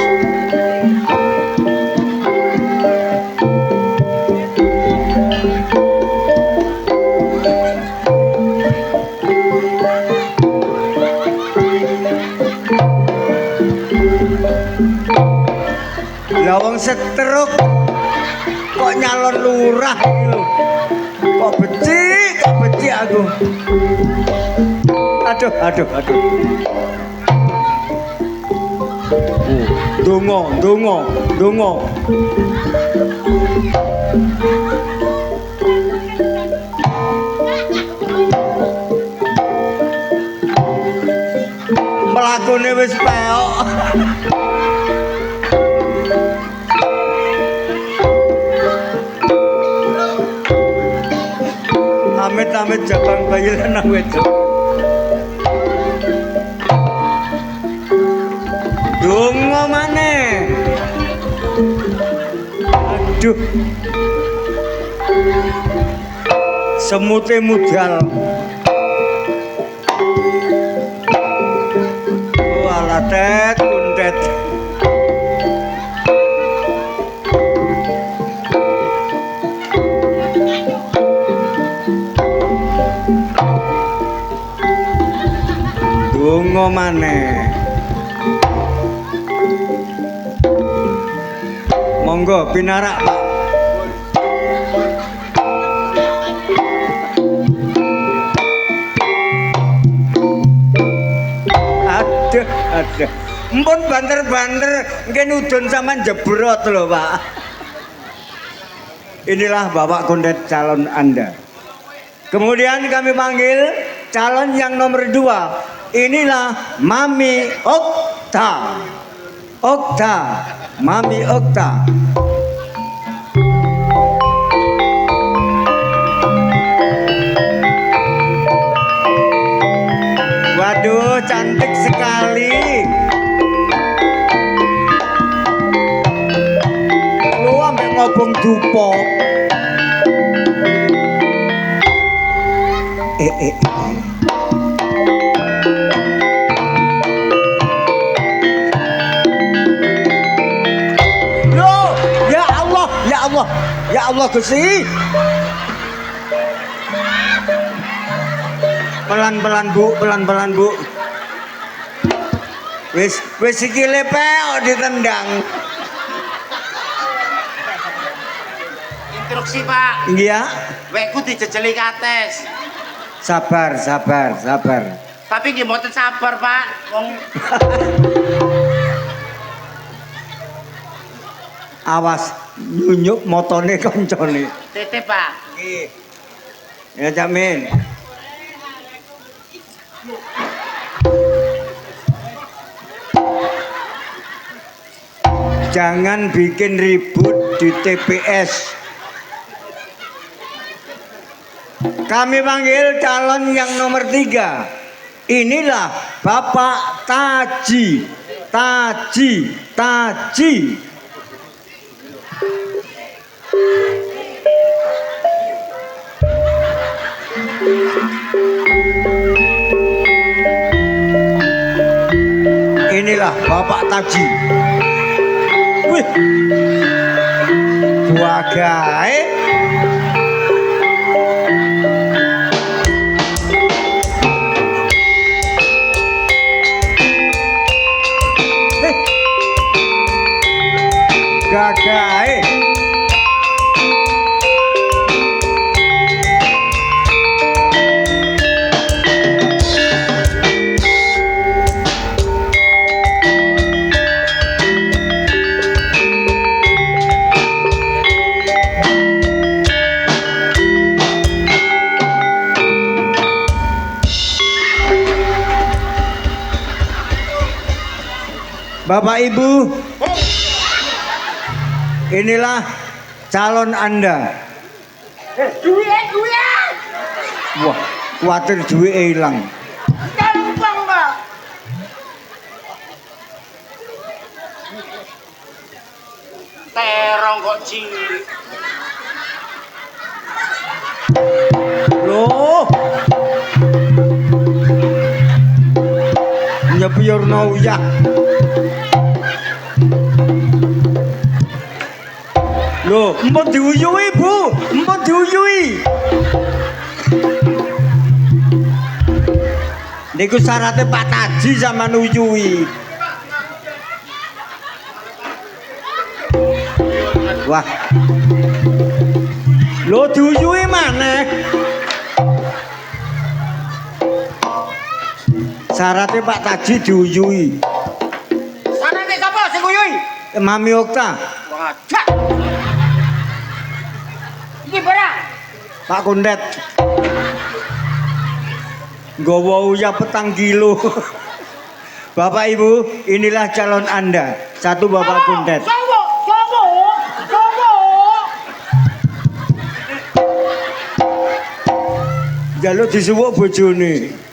Lawang setruk kok nyalon lurah gitu. Kok becik aku. Aduh. Dongo. Melakune wis peok. Amit-amit jabang bayi lanang wedok. Donga maneh. Aduh. Semute mudal. Walah tet kuntet. Donga maneh. Monggo pinarak, Pak. Aduh. Mpun banter-banter ngen udun sampean jebrot lho, Pak. Inilah Bapak Kuntet calon Anda. Kemudian kami panggil calon yang nomor 2. Inilah Mami Okta. Mami Okta. Waduh, cantik sekali. Lu ambek ngobong dupo. Ya Allah Gusti. Pelan-pelan Bu. Wis sikile peok ditendang.
Instruksi, Pak.
Iya.
Wekku dijejeli Kates.
Sabar.
Tapi nggih mboten sabar, Pak. Wong
awas nyunyuk motone koncone.
titip, Pak.
Nggih. Ya Cak Min. Jangan bikin ribut di TPS. Kami panggil calon yang nomor 3. Inilah Bapak Taji. Inilah Bapak Taji. Wih. Dua gae. Gagae. Bapak Ibu, inilah calon Anda.
Duit.
Wah, khawatir duit hilang.
Gampang, Pak.
Terong kok cilik.
Loh. Nyepiurno uyah. Loh, empun diuyui, Bu. Empun diuyui. Niku syaratnya Pak Taji sama nuyui. Wah. Loh, diuyui mana? Syaratnya Pak Taji diuyui.
Sanane sapa sing nguyui?
Mami Okta.
Wajah. Iki barang.
Pak Kundet. Nggawa uyah 4 kilo. Bapak Ibu, inilah calon Anda. Satu Bapak Kundet.
Sowo.
Jaluk disuwuk bojone.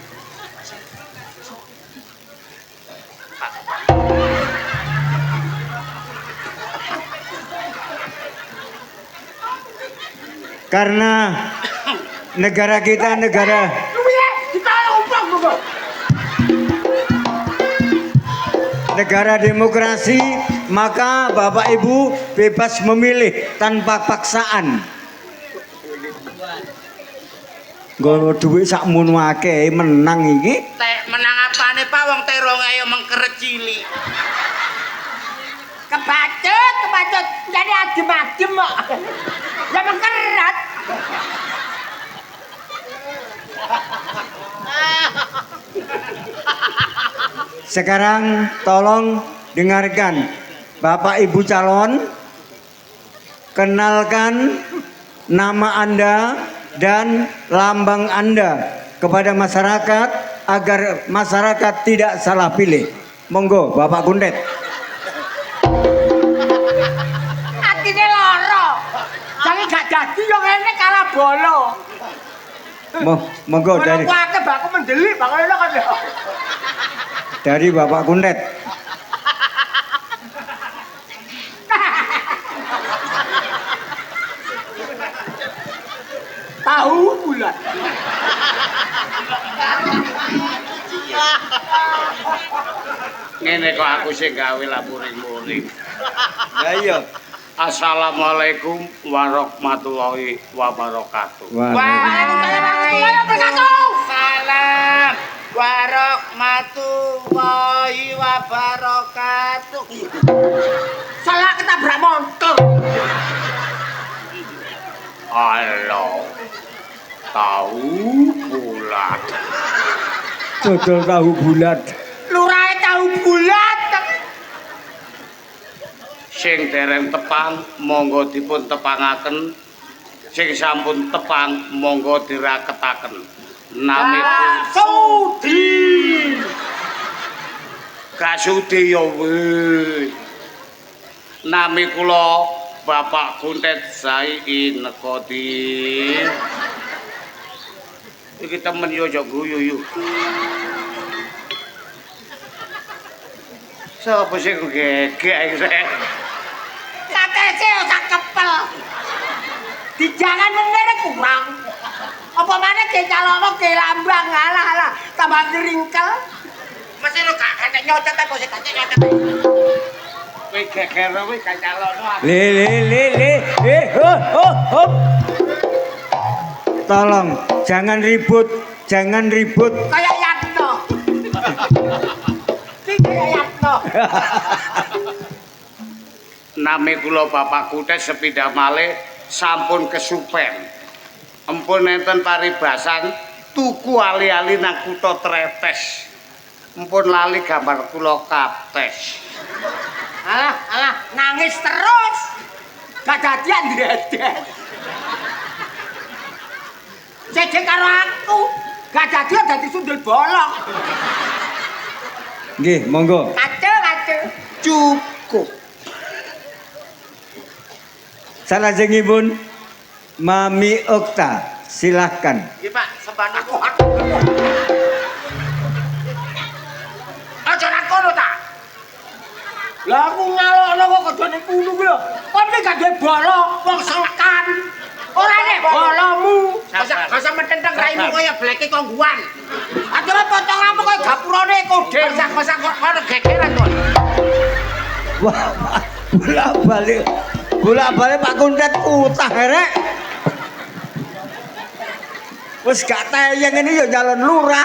Karena negara kita negara
Duit ditolong Bapak.
negara demokrasi, maka Bapak Ibu bebas memilih tanpa paksaan. Nggono dhuwit sakmono akeh menang iki.
Tek menang apane Pak wong terong ayo mengkeret cilik.
Kebacut. Jadi adem-adem kok. Ya mengkerat.
Sekarang tolong dengarkan Bapak Ibu calon, kenalkan nama Anda dan lambang Anda kepada masyarakat agar masyarakat tidak salah pilih. Monggo Bapak Kundet.
Atine lara. Jangan gak jadi yo ngene kalah bolo.
Monggo dari
Aku baku mendelik bakal ngono kan ya.
dari Bapak Kundet.
Tahu bulat.
Ngene kok aku sing gawe lapuring-muring.
Lah iya.
Assalamualaikum warahmatullahi wabarakatuh.
Waalaikumsalam
Salam warahmatullahi wabarakatuh.
Salah ketabrak motor.
Halo. Tahu bulat.
Dodol tahu bulat.
Lurahe tahu bulat.
Sing dereng tepang monggo dipun tepangaken, sing sampun tepang monggo diraketaken. Namipun
Sudi.
Kasudi ya wis. Nami kula Bapak Kuntet Sai Nekodi. Iki temen yo aja guyu yo. Sapa sing gegek iki?
Katese sak kepel. Dijangan menere kurang. Apa maneh ge calonno ge lambang alah tambah ngringkel. Mesti lu gak kate nyocot kok sik kate nyocot.
Kowe geger kowe gak calonno.
Le. Hop. Tolong jangan ribut.
Kayak Yatno. Ki kayak Yatno.
Nami kula Bapak Kutes sepindah malih sampun kesupen. Empun enten paribasan tuku ali-ali nang kutha Tretes. Empun lali gambar kula kates.
Alah, nangis terus. Gak dadian dredet. Cek karo aku. Gak dadian dadi sundel bolong.
Nggih, monggo.
Kacau.
Cukup.
Salajengipun Mami Okta, silahkan.
Nggih Pak, sembah aku.
Aja nang kono ta. Lah aku ngalokno kok kodone kuno kuwi lho. Kon iki gak duwe bolo, wong sekan. Ora nek bolomu. Masa metenteng raimu kaya bleke kongguan. Aja potong rambut kaya gapurane kode. Masa kok kono gegeran kok.
Wah, bolak-balik Pak Kuntet utah rek. Wis gak tayang ini ya jalan lurah.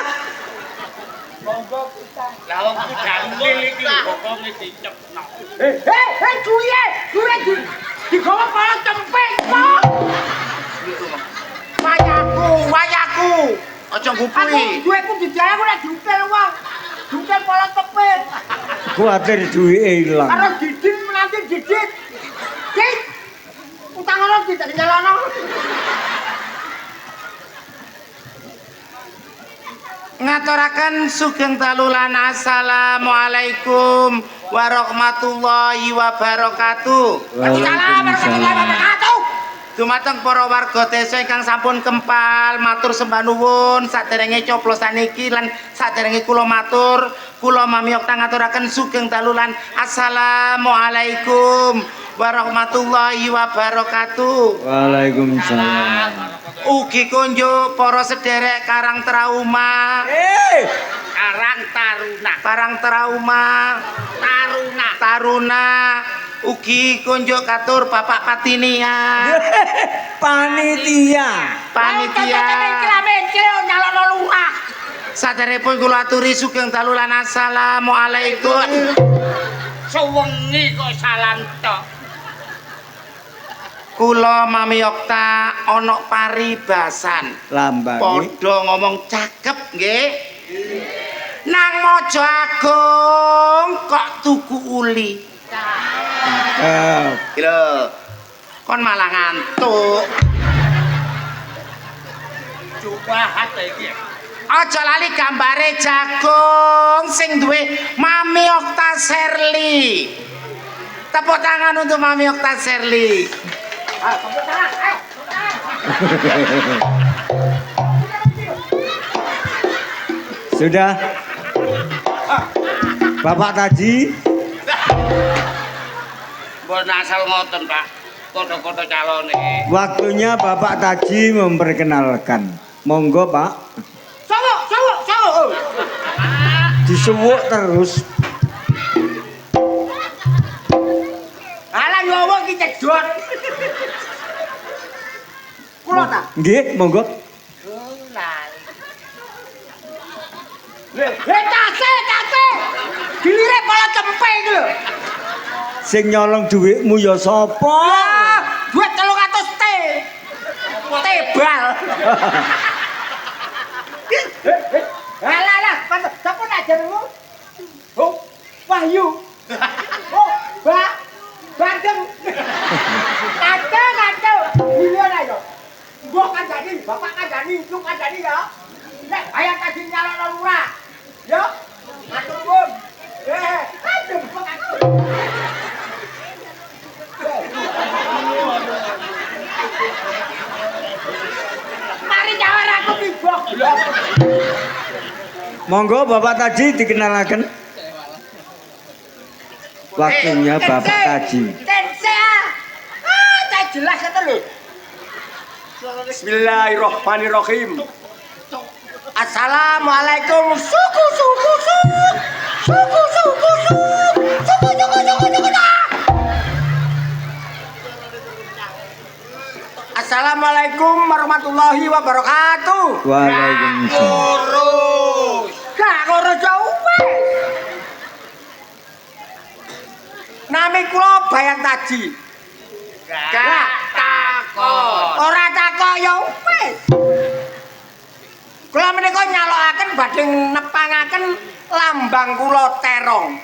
Lah wong dalil iki bokonge dicepno.
Duwe. Digawa pala cempek kok. Wayaku.
Aja
Aku
ngupui.
duweku dijaya aku nek diukel wong. Diukel pala cepet.
Kuatir duwike ilang.
Karo didit menanti didit. Dik. Utang ngono tidak nyalono.
Ngaturaken sugeng dalulan assalamualaikum warahmatullahi wabarakatuh.
Waalaikumsalam.
Dumateng para warga desa ingkang sampun kempal matur sembah nuwun saderenge coplosan iki lan saderenge kula matur kula Mami Okta ngaturaken sugeng dalulan assalamualaikum warahmatullahi wabarakatuh.
Waalaikumsalam.
Ugi kunjuk para sederek Karang Trauma. Karang Trauma. Taruna. Ugi kunjuk katur Bapak Patinia.
Panitia.
Nyalono lurah.
Saderepun kula aturi sugeng dalulan assalamualaikum.
Sewengi kok salam tok.
Kula Mami Okta ana paribasan.
Lambang.
Padha ngomong cakep nggih. Nang Mojo Agung kok tuku uli. Lho. Kon malah ngantuk. Coba hate iki. Aja lali gambare jagung sing duwe Mami Okta Sherly. Tepuk tangan untuk Mami Okta Sherly.
Tepuk tangan.
Sudah. Bapak Taji.
Mbok asal ngoten, Pak. Kodo-kodo calone.
Waktunya Bapak Taji memperkenalkan. Monggo, Pak.
Sawuk.
Disuwuk terus.
Alah yo wong iki cedhot. Kula ta?
Nggih, monggo.
Case. Dilire pala cempe iki lho.
Sing nyolong dhuwitmu ya sapa?
Duit 300 T. Tebal. Alah, sapa nak jenengmu? Oh, Wahyu. Oh, Bandeng. Kacau. Iya lah yo. Mbok kandhani, bapak kandhani, lu kandhani ya. Nek bayar tadi nyalono lurah. Yo. Matur nuwun. Aduh, kok aku. Mari jawar aku tibok.
Monggo Bapak Taji dikenalkan. Waktunya Bapak Taji.
Tense. Tak jelas itu lho. Bismillahirrahmanirrahim. Assalamualaikum. Suku. Assalamualaikum warahmatullahi wabarakatuh.
Waalaikumsalam.
Gak ngurus jauh. Nami kula Bayan Taji.
Gak takon.
Ora takok ya wis. Kula menika nyalokaken badhe nepangaken lambang kula terong.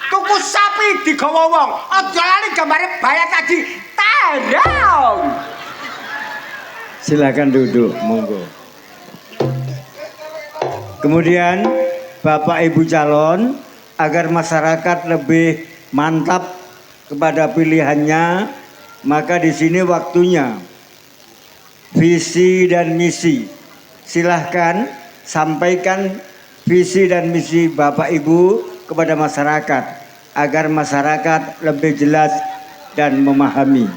Tuku sapi digawa wong. Aja lali gambare Bayan Taji terong.
Silakan duduk, monggo. Kemudian Bapak Ibu calon agar masyarakat lebih mantap kepada pilihannya, maka di sini waktunya visi dan misi. Silahkan sampaikan visi dan misi Bapak Ibu kepada masyarakat agar masyarakat lebih jelas dan memahami.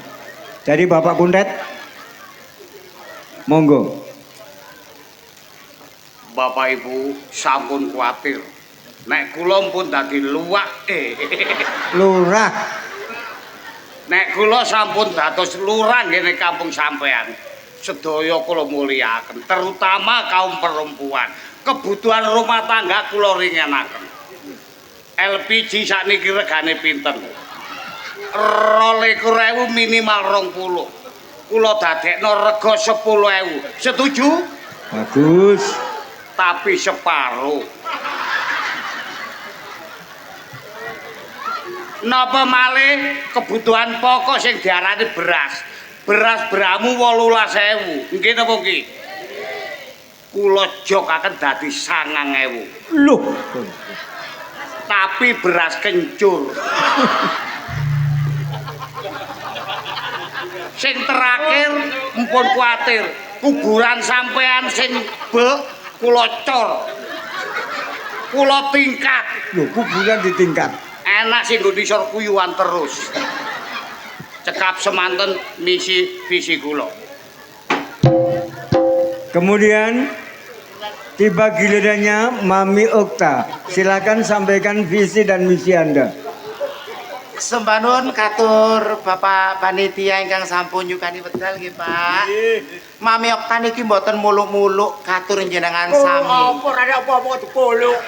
Jadi Bapak Kuntet, monggo.
Bapak Ibu sampun kuatir. Nek kula pun dadi luwak.
Lurah.
Nek kula sampun dados lurah ngene kampung sampean. Sedaya kula mulyakaken, terutama kaum perempuan. Kebutuhan rumah tangga kula ringenaken. LPG sakniki regane pinten? 22.000 minimal 20. Kula dadekno rega 10.000. Setuju?
Bagus.
Tapi separuh. Napa malih kebutuhan pokok sing diarani beras. Beras beramu 18.000. Nggih napa nggih? Kula jokaken dadi 9.000.
Loh.
Tapi beras kencur. Sing terakhir mpun kuatir, kuburan sampean sing bek kula cor. Kula tingkat.
Loh, kuburan ditingkat.
Enak sing nggo disor kuyuan terus. Cekap semanten misi visi kula.
Kemudian tiba gilirannya Mami Okta. Silakan sampaikan visi dan misi Anda.
Sembanun katur Bapak panitia ingkang sampun nyukani wedal nggih Pak. Mami Okta niki mboten muluk-muluk katur njenengan sami.
Apa ora apa-apa dipoluk.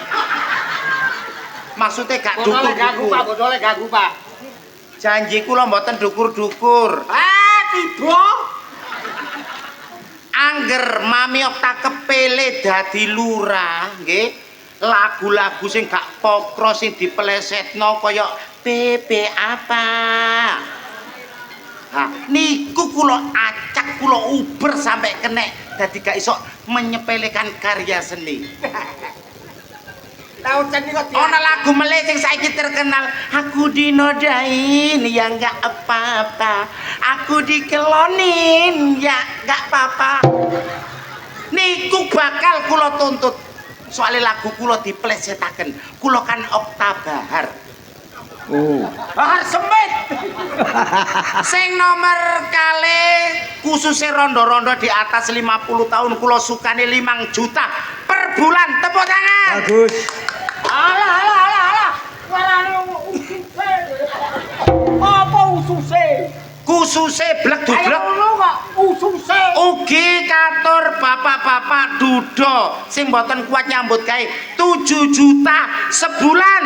Maksudnya gak
Bodole ganggu
dukur-dukur.
Pak, bodole ganggu Pak.
Janji kula mboten dukur-dukur.
Tiba.
Angger Mami Okta kepele dadi lurah nggih. Lagu-lagu sing gak pokro sing dipelesetno kaya Bebe apa? Nah, niku kula acak, kula uber sampai kenek dadi gak iso menyepelekan karya seni.
Tahu cen niku
Ana lagu meleh sing saiki terkenal, aku dinodain ya enggak apa-apa, aku dikelonin ya enggak apa-apa. Niku bakal kula tuntut. Soalnya lagu kula diplesetaken. Kula kan Okta Bahar.
Oh.
Bahar Semit.
Sing nomor kalih khususnya rondo-rondo di atas 50 tahun kula sukane 5 juta per bulan. Tepuk tangan.
Bagus.
Alah. Warane ususe. Apa ususe?
Khususnya blek-dublek.
Ayo ngono kok ususe.
Ugi katur bapak-bapak duda sing mboten kuat nyambut gawe 7 juta sebulan.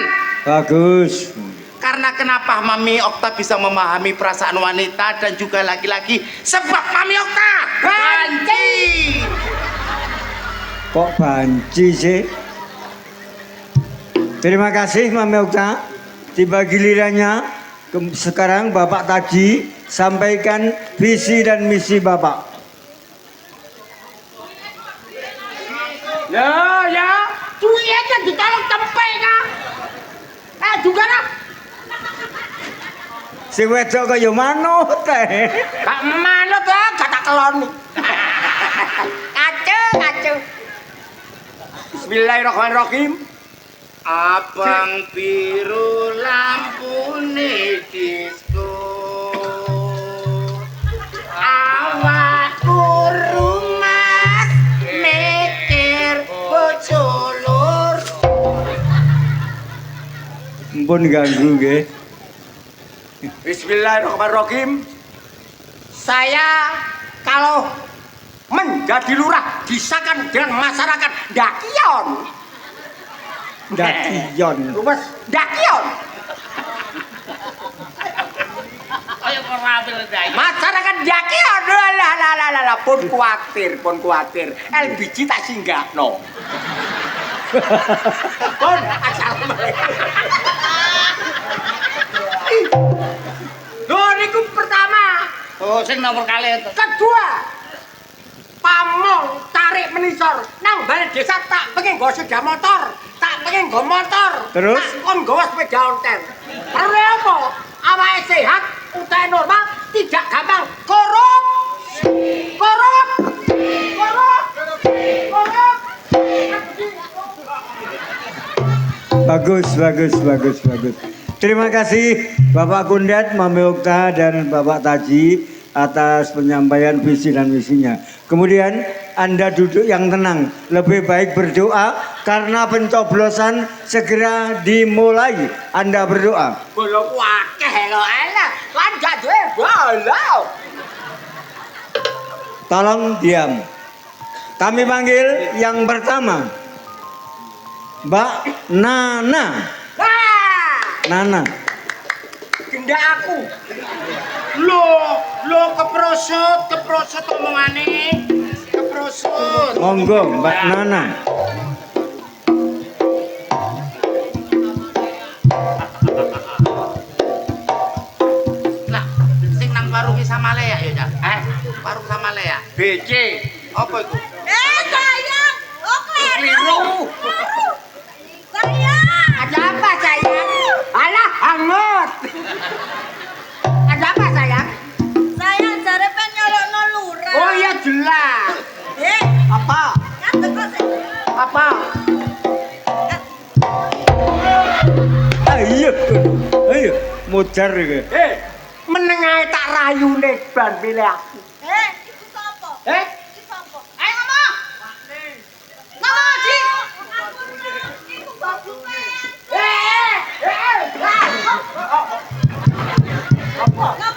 Bagus.
Karena kenapa Mami Okta bisa memahami perasaan wanita dan juga laki-laki? Sebab Mami Okta banci.
Kok banci sih? Terima kasih Mami Okta. Tiba gilirannya sekarang Bapak Taji sampaikan visi dan misi Bapak.
Ya. Cuy aja ditolong tempe kan. Juga nak.
Sing wedok kaya manut teh.
Gak manut ya, gak tak keloni. Kacau. Bismillahirrahmanirrahim.
Abang biru lampune disco. Awak
Pun ganggu nggih.
Bismillahirrahmanirrahim. Saya kalau menjadi lurah disahkan dengan masyarakat Dakion.
Dakion.
Lumes Dakion.
Ayo kerabil dai.
Masyarakat Dakion. Lah pun kuatir. LBG tak singgahno. Pun assalamualaikum. Loh niku pertama.
Oh, sing nomor kali itu.
Kedua, pamong tarik menisor nang balik desa tak pengen nggo sepeda motor, tak pengen nggo motor.
Terus?
Tak kon nggawa sepeda ontel. Perlu apa? Awake sehat, utahe normal, tidak gampang korup.
Bagus. Terima kasih Bapak Kundat, Mami Okta dan Bapak Taji atas penyampaian visi dan misinya. Kemudian Anda duduk yang tenang, lebih baik berdoa karena pencoblosan segera dimulai. Anda berdoa.
Bolo akeh lho ala, lan gak duwe bolo.
Tolong diam. Kami panggil yang pertama Mbak Nana. Nana.
Gendak aku.
Lo keprosot omongane. Keprosot.
Monggo Mbak Nana.
Lah, sing nang warung ki Samale ya ya, Cak. Warung Samale ya.
BC. Apa itu?
Sayang. Oh,
Keliru.
Sayang.
Ada apa sayang? Alah hangat. Ada apa sayang?
Sayang jare pengen nyolokno lurah.
Oh iya jelas. Apa?
Kan teko sik.
Apa?
Ayo, mujar iki.
Meneng ae tak rayune ban pilih aku.
Iku sapa? Iku sapa? Ayo ngomong. Ngomong Haji. Iku babuke. Ngomong apa?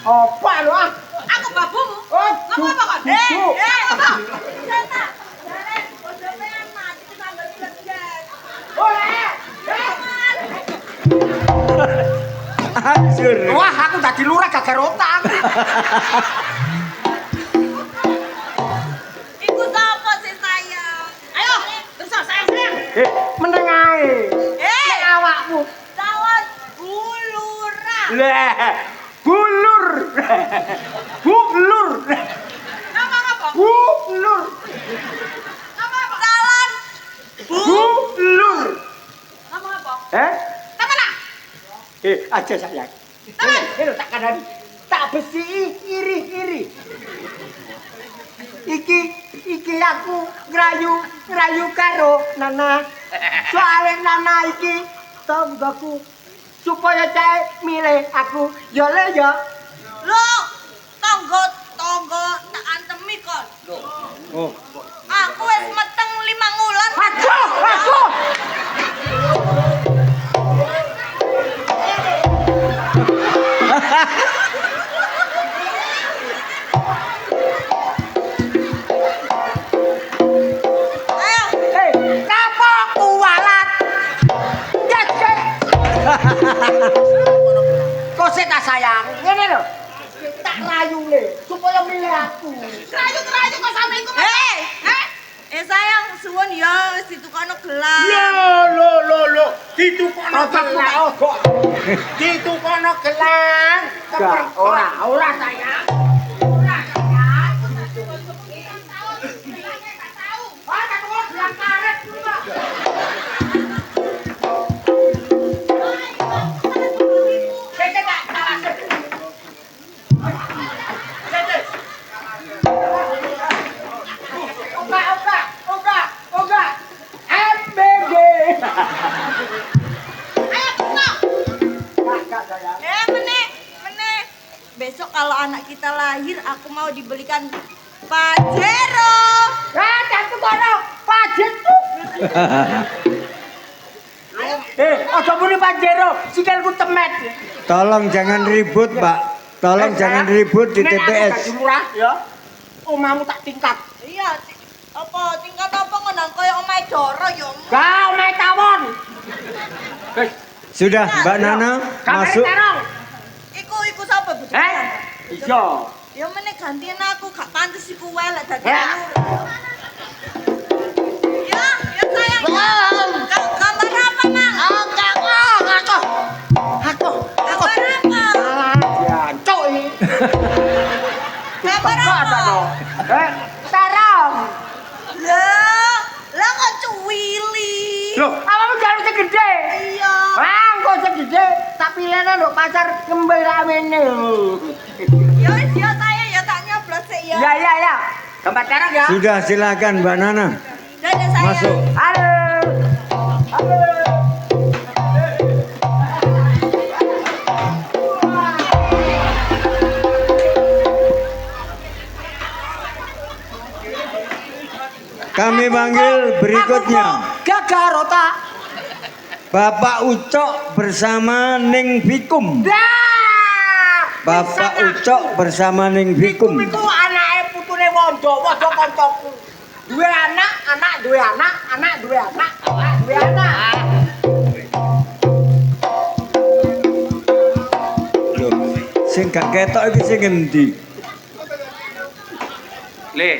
Apa lu ah?
Aku babumu.
Oh,
Ngomong apa kon?
duduk.
Ngomong. Jata. Jare bojo pengen mati sambil jelas.
Hancur.
Wah, aku dadi lurah gagal otak.
Iku sapa sih sayang? Ayo, besar sayang.
Meneng ae. Nek awakmu.
Calon bulurah.
Lah, bulur. Bulur.
Ngomong apa?
Bulur.
Ngomong apa? Calon
Bulur.
Ngomong apa? Kemana?
Aja sayang. Ini tak kadang tak besi iri. Iki aku ngerayu karo Nana. Soale Nana iki tanggaku supaya cae milih aku. Ya le ya.
Lo tonggo tak antemi kon.
Oh,
Aku wis meteng 5 wulan.
Aduh.
Ayo.
Kapo kualat. Yes. Kok sik tak sayang. Ngene lho. Tak rayune supaya milih aku.
Kerayu kok sampe iku. Sayang suwun ya wis ditukokno gelang.
Lo. Ditukokno gelang. Ditukokno gelang.
Ora sayang.
Besok kalau anak kita lahir aku mau dibelikan Pajero.
Jangan kono, pajet tuh.
Lu
Aja muni Panjero, sikilku temet.
Tolong jangan ribut, Pak. Tolong jangan ribut di
Nek aku
TPS.
dadi lurah ya. Omahmu tak tingkat.
Iya, apa tingkat apa ngenang kaya omahe Doro ya.
Gak omahe tawon. Wis,
Sudah, Mbak Nana masuk.
Iku sapa Bu?
Iya.
Ya meneh gantian aku gak pantes iku wae lek dadi
Ya.
anu. Ya sayang. Gambar apa, Mang?
Aku.
Gambar apa?
Jancuk iki.
Gambar
Kok ada
apa?
no? Sarang.
Lah kok cuwili.
Loh, awakmu jalu segede.
Iya.
Bang, kok segede? Tak pilihna nduk pacar ngembel ramene.
Ya wis ya saya ya tak nyoblos sik ya.
Ya. Gambar terang ya.
Sudah, silakan Mbak Nana.
Dadah sayang.
Masuk.
Halo.
Kami panggil berikutnya
Gagarota.
Bapak Ucok bersama Ning Bikum. Bapak Ucok bersama Ning Bikum.
Iku anake putune Wondo kancaku. Duwe anak duwe anak, anak duwe anak, anak duwe anak.
Loh, sing gak ketok iki sing endi?
Le,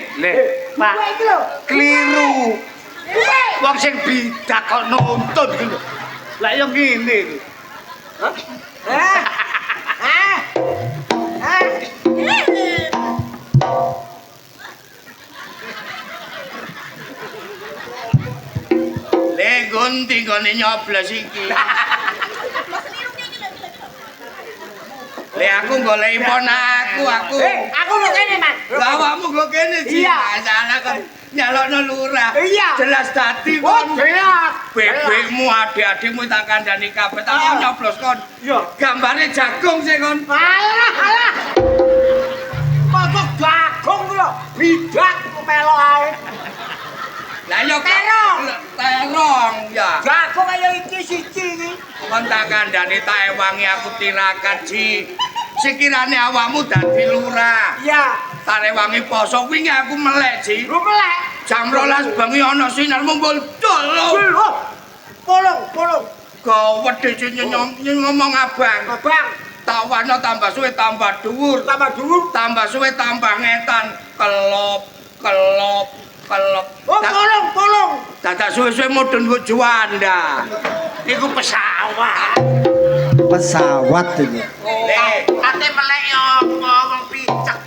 Pak iki lho.
keliru. Wong sing bidak kok nuntun iki lho. Lah yo ngene lho. Le gunti gone nyoblos iki. Le aku goleki ponakku aku.
Aku lho kene, Mas.
Lah awakmu kok kene sih?
Iya.
Salah kan nyalokno lurah.
Iya.
Jelas dadi
Oh,
kon.
jelas.
Bebekmu, adik-adikmu tak kandhani kabeh tak mau nyoblos kon.
Iya.
Gambare jagung sih kon.
Alah. Kok jagung lho, bidak melok ae.
Lah yo
Terong.
terong ya.
Jagung kaya iki siji iki.
Kon tak kandhani tak ewangi aku tirakat ji. Sekirane awakmu dadi lurah.
Iya.
Tak ewangi poso wingi aku melek ji.
Lu melek.
Jam 12 bengi ana sinar mumpul dol.
Polong.
Gawedhe ji ngomong abang.
Abang,
Tawana tambah suwe tambah dhuwur.
tambah dulu.
Tambah suwe tambah ngetan. Kelop.
Oh, polong.
Dadak suwe-suwe mudhun mbok Juanda. Iku pesawat.
Pesawat iki.
Kate melek apa wong picek.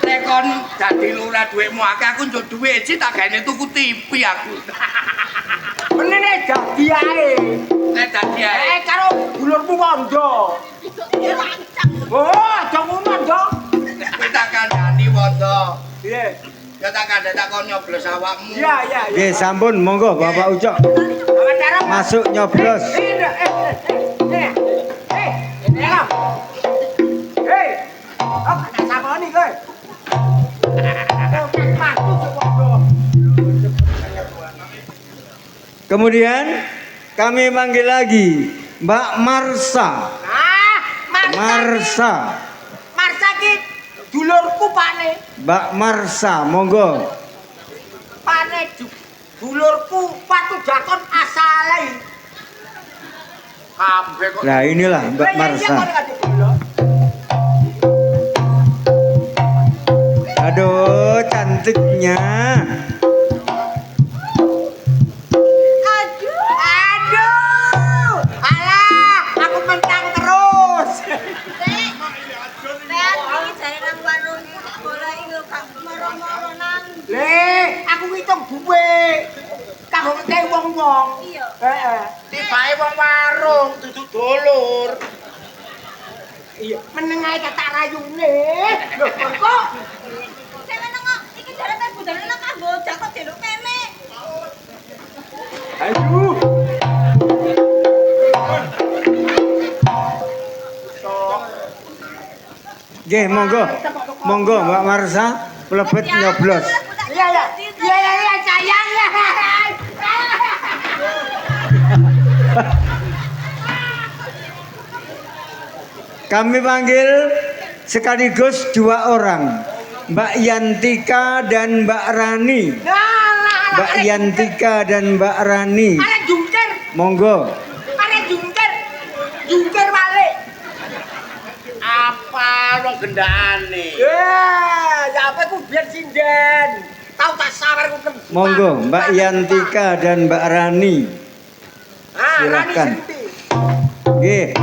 Nek kon dadi lurah dhuwitmu akeh aku njuk dhuwit siji tak gaene tuku TV aku.
Menene dadi ae.
Nek dadi ae
Karo dulurmu Wondo. Oh, aja ngono, Ndok.
kowe tak kandhani Wondo.
Iya.
Ya tak kandhani tak kon nyoblos awakmu.
Iya.
Nggih, sampun monggo Bapak Ucok
Awak cara
masuk nyoblos.
Oh, kena saboni kowe.
Kemudian kami panggil lagi Mbak Marsa. Marsa.
Marsa ki dulurku pane.
Mbak Marsa, monggo.
Pane dulurku patu jakon asale. Kabeh kok.
Nah, inilah Mbak Marsa. Aduh, cantiknya.
Aduh. Alah, aku mentang terus. Le, aku ngitung duwe. Kanggo ngekei wong-wong.
Iya.
Heeh. Tibae wong warung duduk dulur. Iya, meneng ae tak rayune. Lho, kok aduh.
Nggih, monggo Mbak Marsa mlebet nyoblos.
Iya, sayang.
Kami panggil sekaligus 2 orang, Mbak Yantika dan Mbak Rani. Mbak Yantika dan Mbak Rani.
Ada jungkir,
Monggo.
ada jungkir, jungkir balik.
Apa lo gendane?
Ya apa ku biar sinden. Tahu tak sabar ku tembak.
Monggo Mbak Yantika dan Mbak Rani. Silakan.
Rani Senti.
Nggih,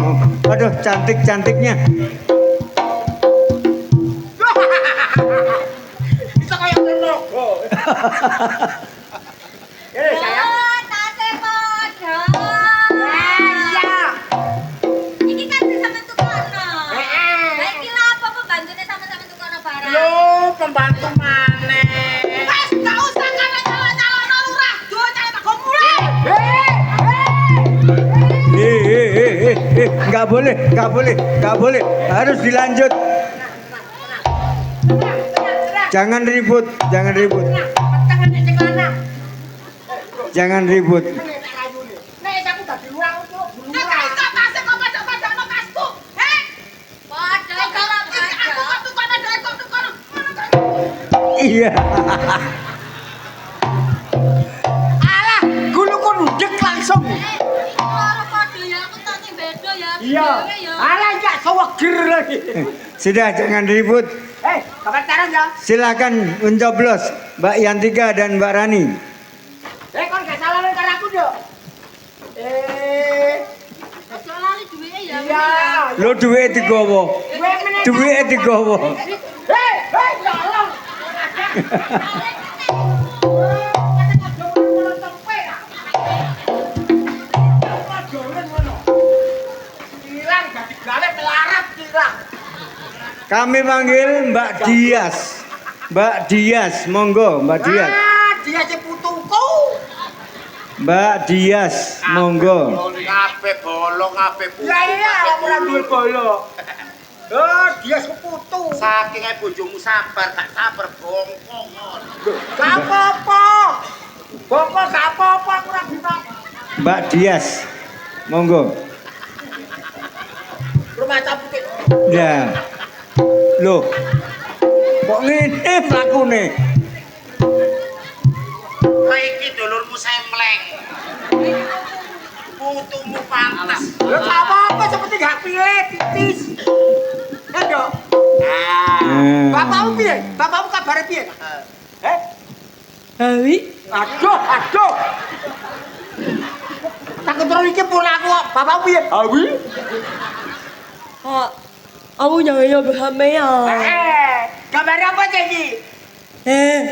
aduh cantik-cantiknya.
Bisa kayak tenaga. Ya sayang.
Tate padha.
Iya.
Iki kan sampe tukono.
Heeh.
Lah iki lha apa pembantune sama-sama tukono barang?
Yo pembantu maneh.
Wes gak usah nyala-nyala lurah, donya tak go mulai.
Nggak boleh, harus dilanjut. Jangan ribut.
Tangan cek lanang.
Jangan ribut.
Nek aku dadi luang kok.
Nek iso tasik kok padha-padhano tasku. Heh. Padha karo aku tukono dhewe kok tukono.
Iya.
Alah, guluku ndek langsung.
Ora padha ya aku tak sing beda ya.
Iya. Alah enggak seweger lagi.
Sudah, jangan ribut.
Kapan taran ya?
Silakan mencoblos Mbak Yantika dan Mbak Rani.
Kon gak salah karo aku, Dok.
Aja lali duwike ya.
Iya.
Lo duit digowo. Duit digowo.
Hei, tolong. Hilang jadi gawe melarat hilang.
Kami panggil Mbak Dias. Mbak Dias, monggo Mbak Dias.
Dia si putuku.
Mbak Dias, monggo.
Kabeh bolong, kabeh putu.
Ya iya, ora duwe bolo. Oh, dia seputu.
Saking bojomu sabar, gak sabar bongkong.
Gak apa-apa. Bongko gak apa-apa, aku ora bisa.
Mbak Dias, monggo.
Rumah putih.
Ya. Loh. Kok ngene mlakune?
Kowe iki dulurmu semleng. Putumu pantes.
Ya gak apa-apa, seperti gak pilih titis. Ya, Dok. Bapakmu piye? Bapakmu kabare piye?
Hawi.
Aduh. Takut terus iki ponaku kok. Bapakmu piye? Awi.
Aku nyaya berhamea.
Kabare apa sih iki?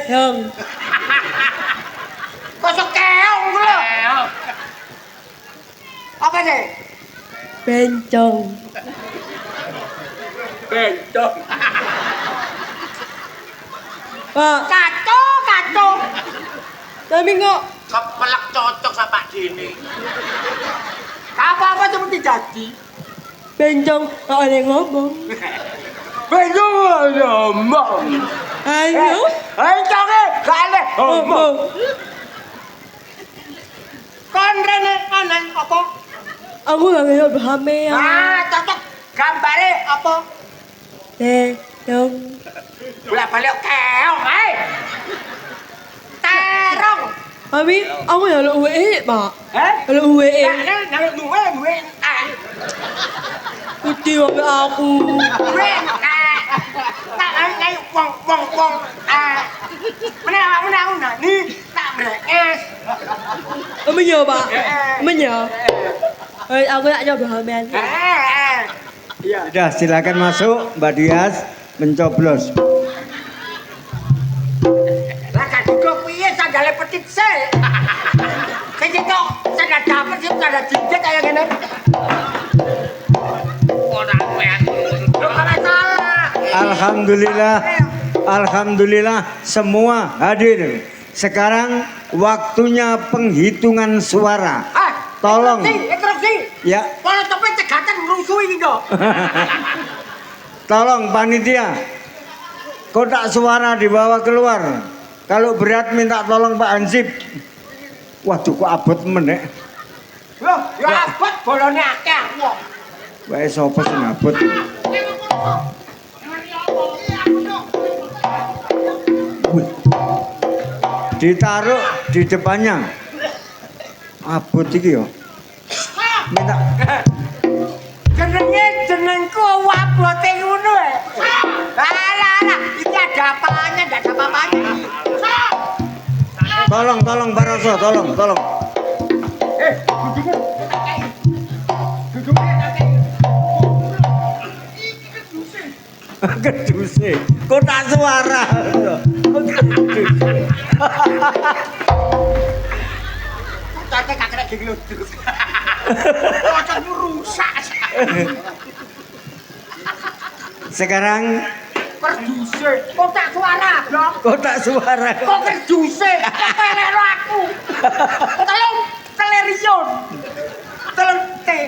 Yang
Kosok keong ku lho. Apa sih?
bencong.
Bentong.
Pak,
Kacau.
tapi kok
Kepelek cocok sama Pak Dini.
Apa-apa seperti jadi.
bencong gak ada yang ngomong.
Bentong ngomong.
Ayo,
Bencongnya gak ada ngomong.
ngomong.
Kon rene anan apa?
Aku gak nyaya berhamea.
Cocok. Gambare apa?
Bencong.
Bolak-balik keong, terong.
Tapi aku nyala UWE, Pak. Kalau
Ya,
UWE,
nang duwe.
putih wae aku.
Duwe. Tak ngai wong. Menang ni tak beres.
Emang ya, Pak? Emang ya? Aku tak nyala berhamea.
Sudah, silakan masuk Mbak Dias mencoblos.
Lah gak digo piye sandale petit se. Sing itu sandal dapet sing sandal jinjet kaya ngene.
Ora kowe aku.
Ora salah.
Alhamdulillah semua hadir. Sekarang waktunya penghitungan suara. Tolong.
Instruksi.
Ya,
Kalau cepet cegatan rusuh iki kok.
tolong panitia. Kotak suara dibawa keluar. Kalau berat minta tolong Pak Hansip. Waduh, kok abot meneh.
Loh, ya abot bolone akeh kok.
Wae sapa sing ngabut? Wih. Ditaruh di depannya. Abot iki yo. Minta
jenengku wabote ngono ae. Alah, iki ada apanya, enggak ada apa-apanya.
tolong Pak Roso, tolong. Keduse. Kotak suara.
Tante gak kena gludus.
Otakmu rusak.
Sekarang
Kerduse, kotak suara, Blok.
kotak suara.
Kok kerduse, kok pelekno aku. Tolong telerion. Tolong te.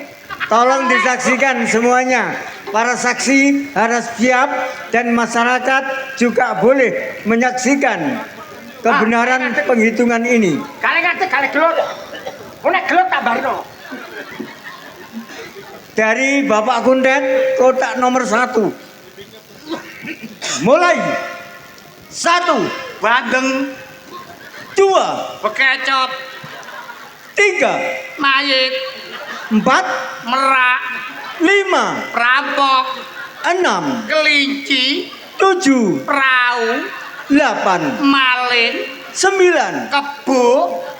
Tolong disaksikan semuanya. Para saksi harus siap dan masyarakat juga boleh menyaksikan kebenaran penghitungan ini.
Kale ngate kale gelut. Nek gelut tak barno.
Dari Bapak Kundet, kotak nomor 1. Mulai. 1,
Bandeng,
2,
bekecot,
3,
mayit,
4,
merak,
5,
perampok,
6,
kelinci,
7,
perahu,
8,
maling,
9,
kebo,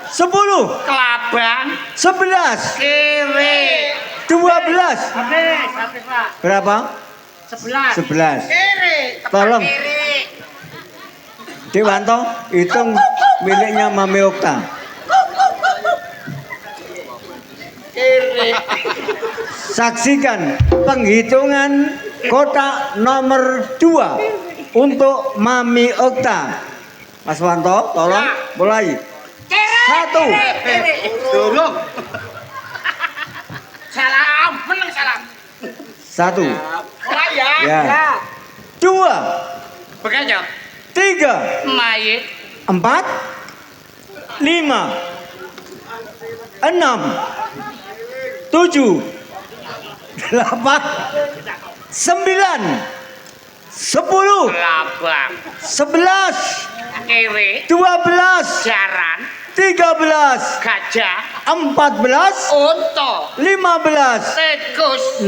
10,
kelabang,
11,
kere.
12.
Habis, Pak.
Berapa?
11.
11.
Kere.
Tolong.
Kere.
Dewanto, hitung miliknya Mami Okta.
Kere.
Saksikan penghitungan kotak nomor 2 untuk Mami Okta. Mas Wanto, tolong mulai. 1,
Durung. Salam, meneng salam.
1,
Mulai ya.
ya. 2,
Bekecot,
3,
mayit,
4, 5, 6, 7, 8, 9, 10,
kelabang,
11,
kere,
12,
jaran,
13,
gajah,
14,
unta,
15,
tikus,
16,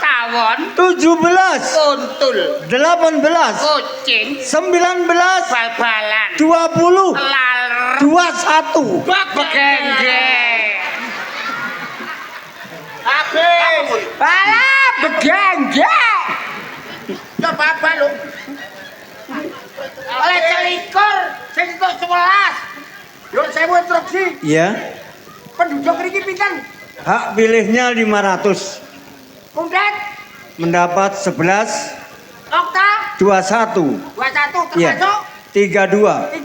tawon,
17,
kuntul,
18,
kucing,
19,
bal-balan,
20,
laler,
21.
begenggeng.
Habis.
Alah, begenggeng.
Coba apa lu?
Oleh selikur, sing kok 11. Yo saya mau instruksi,
Ya,
penduduk mriki pinten?
hak pilihnya 500.
Kundet,
Mendapat 11,
Okta,
21.
21
Ya,
termasuk
32.
32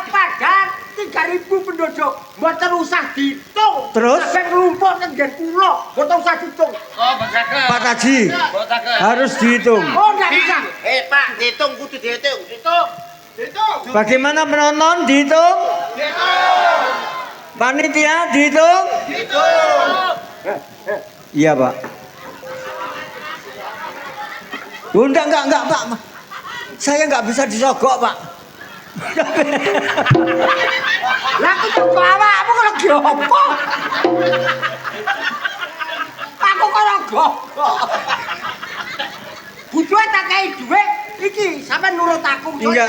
padahal 3.000 penduduk. Mboten usah dihitung.
Terus?
Sampai nglumpuk teng nggen kula, mboten usah dihitung.
Oh, besaken.
Pak Haji,
Botaken.
harus dihitung.
Oh, enggak bisa.
Pak, dihitung kudu dihitung. Dihitung.
Bagaimana penonton? Dihitung? Panitia dihitung? Iya, Pak. Oh, enggak, Pak. Saya enggak bisa disogok, Pak.
Lah aku kok awakmu kok lagi opo? Aku kok gogok. Butuhe tak kei dhuwit iki sampean nurut aku.
Enggak,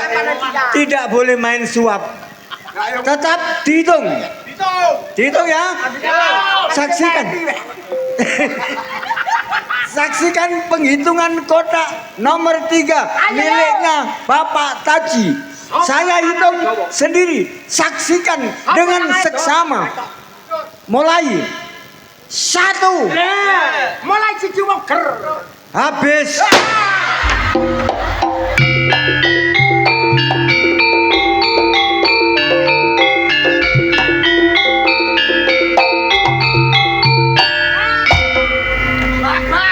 tidak boleh main suap. Tetap dihitung. Dihitung ya. Saksikan. Saksikan penghitungan kotak nomor 3 miliknya Bapak Taji. Saya hitung sendiri. Saksikan dengan seksama. Mulai. 1.
Mulai siji wong ger.
Habis.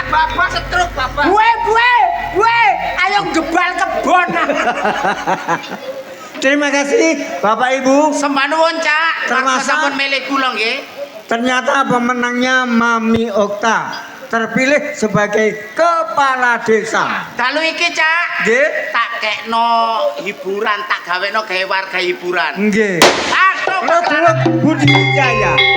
Bapak setruk bapak. Gue, ayo gebal kebon.
Terima kasih Bapak Ibu.
Semanuwun, Cak.
Termasuk-
Sampun milih kula nggih.
Ternyata pemenangnya Mami Okta. terpilih sebagai kepala desa.
Dalu iki, Cak.
Nggih.
Tak kekno hiburan, tak gawekno gawe warga hiburan.
Nggih.
Aduh,
Kula Budi Wijaya.